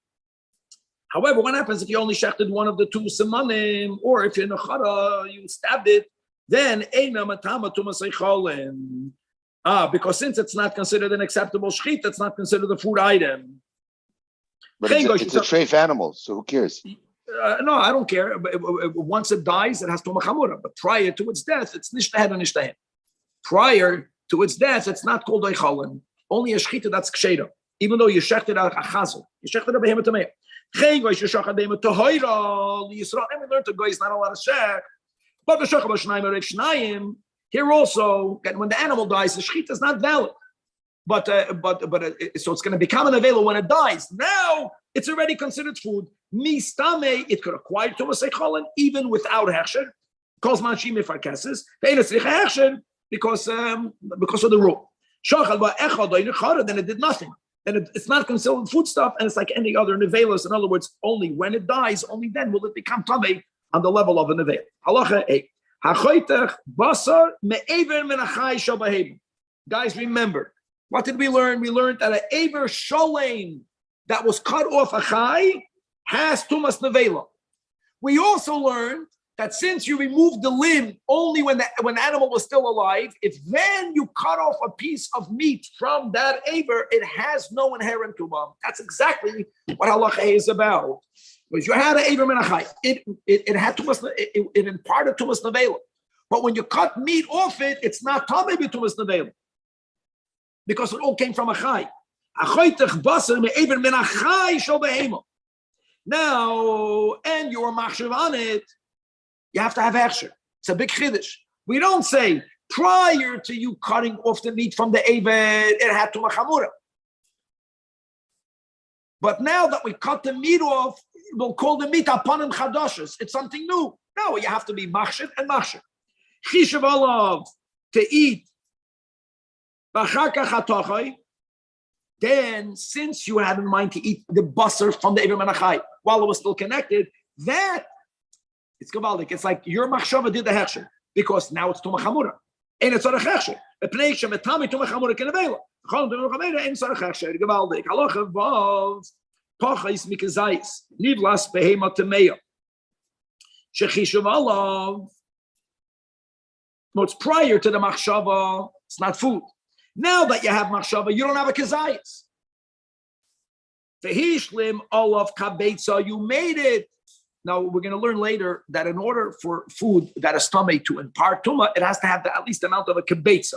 However, what happens if you only shechted one of the two simanim, or if you're in a chara, you stabbed it, then eina matama tumas eicholin. Because since it's not considered an acceptable shchit, it's not considered a food item. But it's a treif animal, so who cares? No, I don't care. Once it dies, it has to machamura. But prior to its death, it's nishtahed and nishtahed. Prior to its death, it's not called oicholin. Only a shchita that's ksheira. Even though you shechted a chazel, you shechted a behemoth tamei. Chen goy shechad behemoth tohoira Yisrael. And we learned to go is not a lot of shech. But the shechad b'shnayim or shnayim. Here also, when the animal dies, the shechita is not valid. But so it's going to become an avela when it dies. Now it's already considered food. Mistame, it could acquire tumas eicholin even without hechsher. Calls manshim mefarkeses. Ve'enes richa hechsher. because of the rule. Then it did nothing. And it's not considered foodstuff, and it's like any other nevelas. In other words, only when it dies, only then will it become tamei on the level of a nevel. Halacha 8. Guys, remember, what did we learn? We learned that an aver sholem that was cut off a chai has tumas nevela. We also learned that since you removed the limb only when the animal was still alive, if then you cut off a piece of meat from that aver, it has no inherent tumah. That's exactly what halacha is about. Because you had an aver menachai, it had tumas, it imparted tumas nevela. But when you cut meat off it, it's not tamei b'tumas nevela, because it all came from a chai. Now, and you are machshav on it, you have to have hechsher. It's a big chiddush. We don't say prior to you cutting off the meat from the aver, it had tumah chamura. But now that we cut the meat off, we'll call the meat apanim chadashos. It's something new. No, you have to be machshav and machshav. Chishav alav to eat. Then, since you had in mind to eat the basar from the Eber Menachai while it was still connected, that it's gavaldik. It's like your machshava did the hechsher because now it's tumah chamura. And it's not a hechsher. The pnei shemetami tumah chamura kenavela. Chol tumah chamura and it's not a hechsher. Gavaldik. Halacha vav pachais mikazayis nivlas behema temeya shechishav alav. No, it's prior to the machshava. It's not food. Now that you have machshava, you don't have a kazayis. Vehishlim olav kabetza, you made it. Now we're going to learn later that in order for food that is tummy to impart tumah, it has to have at least the amount of a kabetza.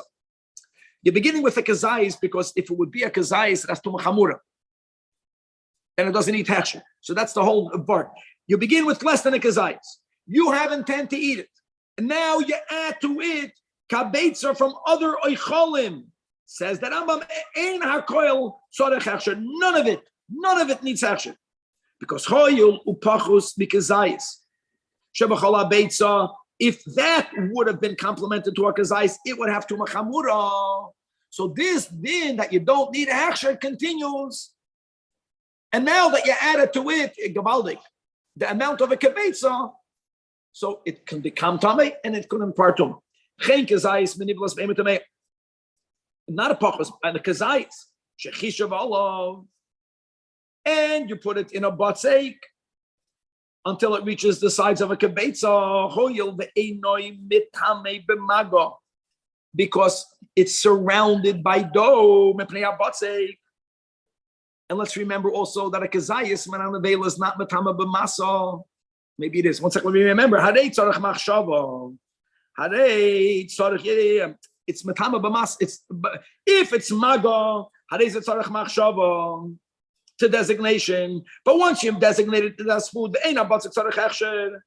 You're beginning with a kazayis because if it would be a kazayis, it has tumah chamura, and it doesn't eat hechsher. So that's the whole part. You begin with less than a kazayis. You have intent to eat it, and now you add to it kabetza from other oicholim. Says that Rambam ein hakoil tzorech hechsher. None of it needs hechsher, because choyul upachus mikazayis shebachol habeitza. If that would have been complemented to a kazayis, it would have tumah chamura. So this din that you don't need a hechsher continues, and now that you added to it gavaldik the amount of a kabetza, so it can become tamei and it could impart tumah. Chen kazayis menivlas beimetamei. Not a pachos, and a kazayis, shechishav olav, and you put it in a batzeik until it reaches the sides of a kibetza, hoyel ve'enoi mitame b'maga, because it's surrounded by dough, mepnei batzeik. And let's remember also that a kazayis mananavela is not mitame b'masa. Maybe it is. One second, let me remember. Harei tzarech machshava. Harei tzarech. It's matama b'mas. It's if it's maga, hadei tzarech machshava to designation. But once you've designated it as food, the eina batzik tzarech hechsher.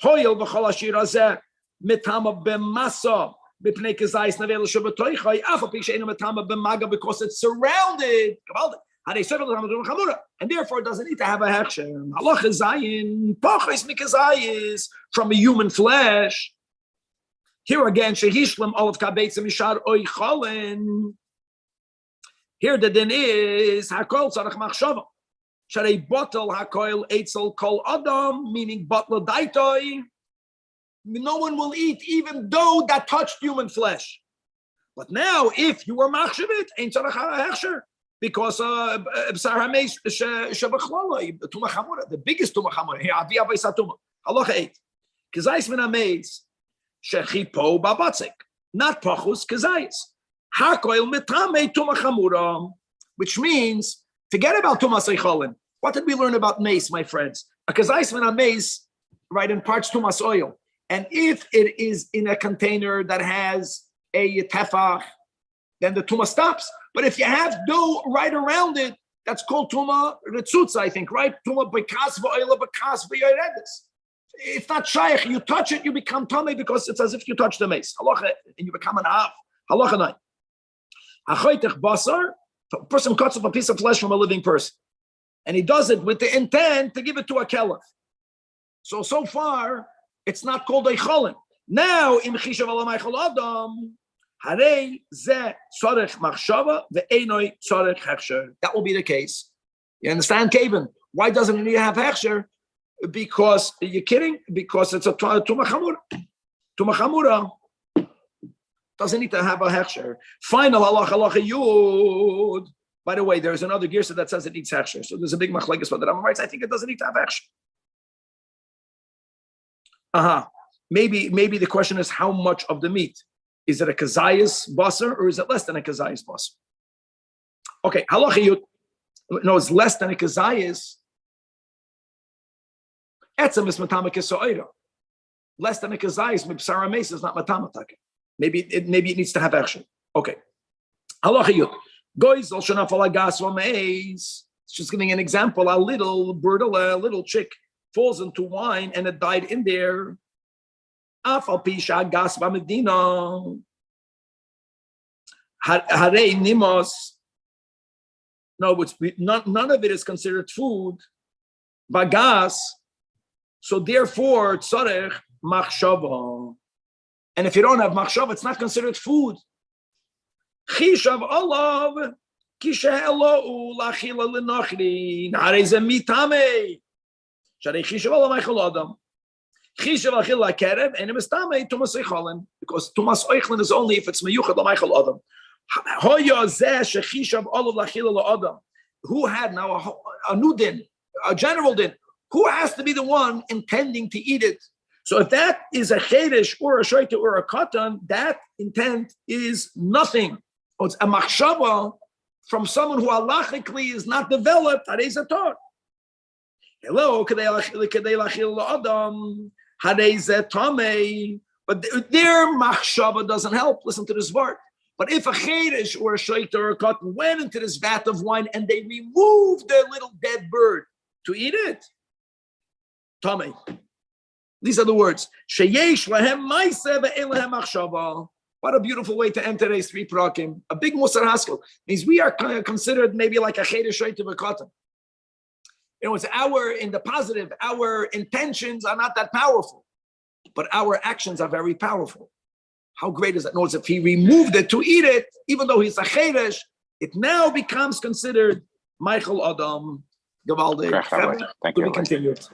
Hoyel v'chol hashir hazeh matama b'masa b'pnei kazayis nevela shebetoichai afal pi she'eina matama b'maga, because it's surrounded. Hadei tzarech matama b'chamura, and therefore it doesn't need to have a hechsher. Halacha zayin pachos mikazayis from a human flesh. Here again, shehishlim olav kabetza mishar oichalen. Here the din is hakol tzarech machshava. Sharei bottle hakoil eitzel kol adam, meaning bottle daitoi. No one will eat even though that touched human flesh. But now, if you were machshavit, ain't tzarech hechsher, because b'sar hameis shebachloloi tumah chamura, the biggest tumah chamura. Here avi avay satuma. Halacha 8. Kazayis min hameis. Shechipo babatzik, not pachus kazayis. Hakoil metame tumah chamura, which means forget about tumas eicholin. What did we learn about mace, my friends? A kazayis min mace, right, imparts tumas oil, and if it is in a container that has a tefach, then the tumah stops. But if you have dough right around it, that's called tumah ritzutza, I think, right? Tumah bekas v'oila bekas v'yoredis. It's not shaykh. You touch it, you become tamei because it's as if you touch the mace. Halacha, and you become an av. Halacha 9. Achoitech basar. A person cuts off a piece of flesh from a living person, and he does it with the intent to give it to a kelef. So far, it's not called a cholin. Now, im chishav alam eichel adam, That will be the case. You understand, Kevin? Why doesn't it need to have hechsher? Because you're kidding. Because it's a tumah chamura. Doesn't need to have a hechsher. Final halacha yud. By the way, there's another girsa that says it needs hechsher. So there's a big machlekes for the Rambam writes. I think it doesn't need to have hechsher. Maybe the question is how much of the meat. Is it a kazayas basar or is it less than a kazayas basar? Okay, halacha yud. No, it's less than a kazayas. Etzem is matama kesoira. Less than a kazayas mibsara mesa is not matamatake. Maybe it needs to have action. Okay. Halacha yud. Goys al shanafal agas v'meis. It's just giving an example. A little bird, a little chick falls into wine and it died in there. Afal pisha gas v'medina. Harei nimos. No, none of it is considered food. Bagas. So therefore, tzarech machshava. And if you don't have machshava, it's not considered food. Chishav olav kishe'elo'u lachila l'nochrin harei mitame sharei chishav olav meichel adam chishav achil la'kerev and imistame tumas oichalin because tumas oichalin is only if it's meyuchad la'meichel adam. Hoya zeh shechishav olav lachila la'adam. Who had now a new din, a general din? Who has to be the one intending to eat it? So if that is a chedesh or a shoyte or a katan, that intent is nothing. Oh, it's a machshava from someone who halachically is not developed. Harei zator. Hello, kadei lachil la'adam. Harei zatamei. But their machshava doesn't help. Listen to this word. But if a chedesh or a shoyte or a katan went into this vat of wine and they removed their little dead bird to eat it, tamei. These are the words. Sheyesh lahem ma'aseh ve'en lahem machshava. What a beautiful way to end today's three prakim. A big musar haskel means we are considered maybe like a chedesh shoyte v'katan. You know, it's in the positive, our intentions are not that powerful, but our actions are very powerful. How great is that? Notice if he removed it to eat it, even though he's a chedesh, it now becomes considered Michael Adam. Gavaldik. Thank you. To be continued.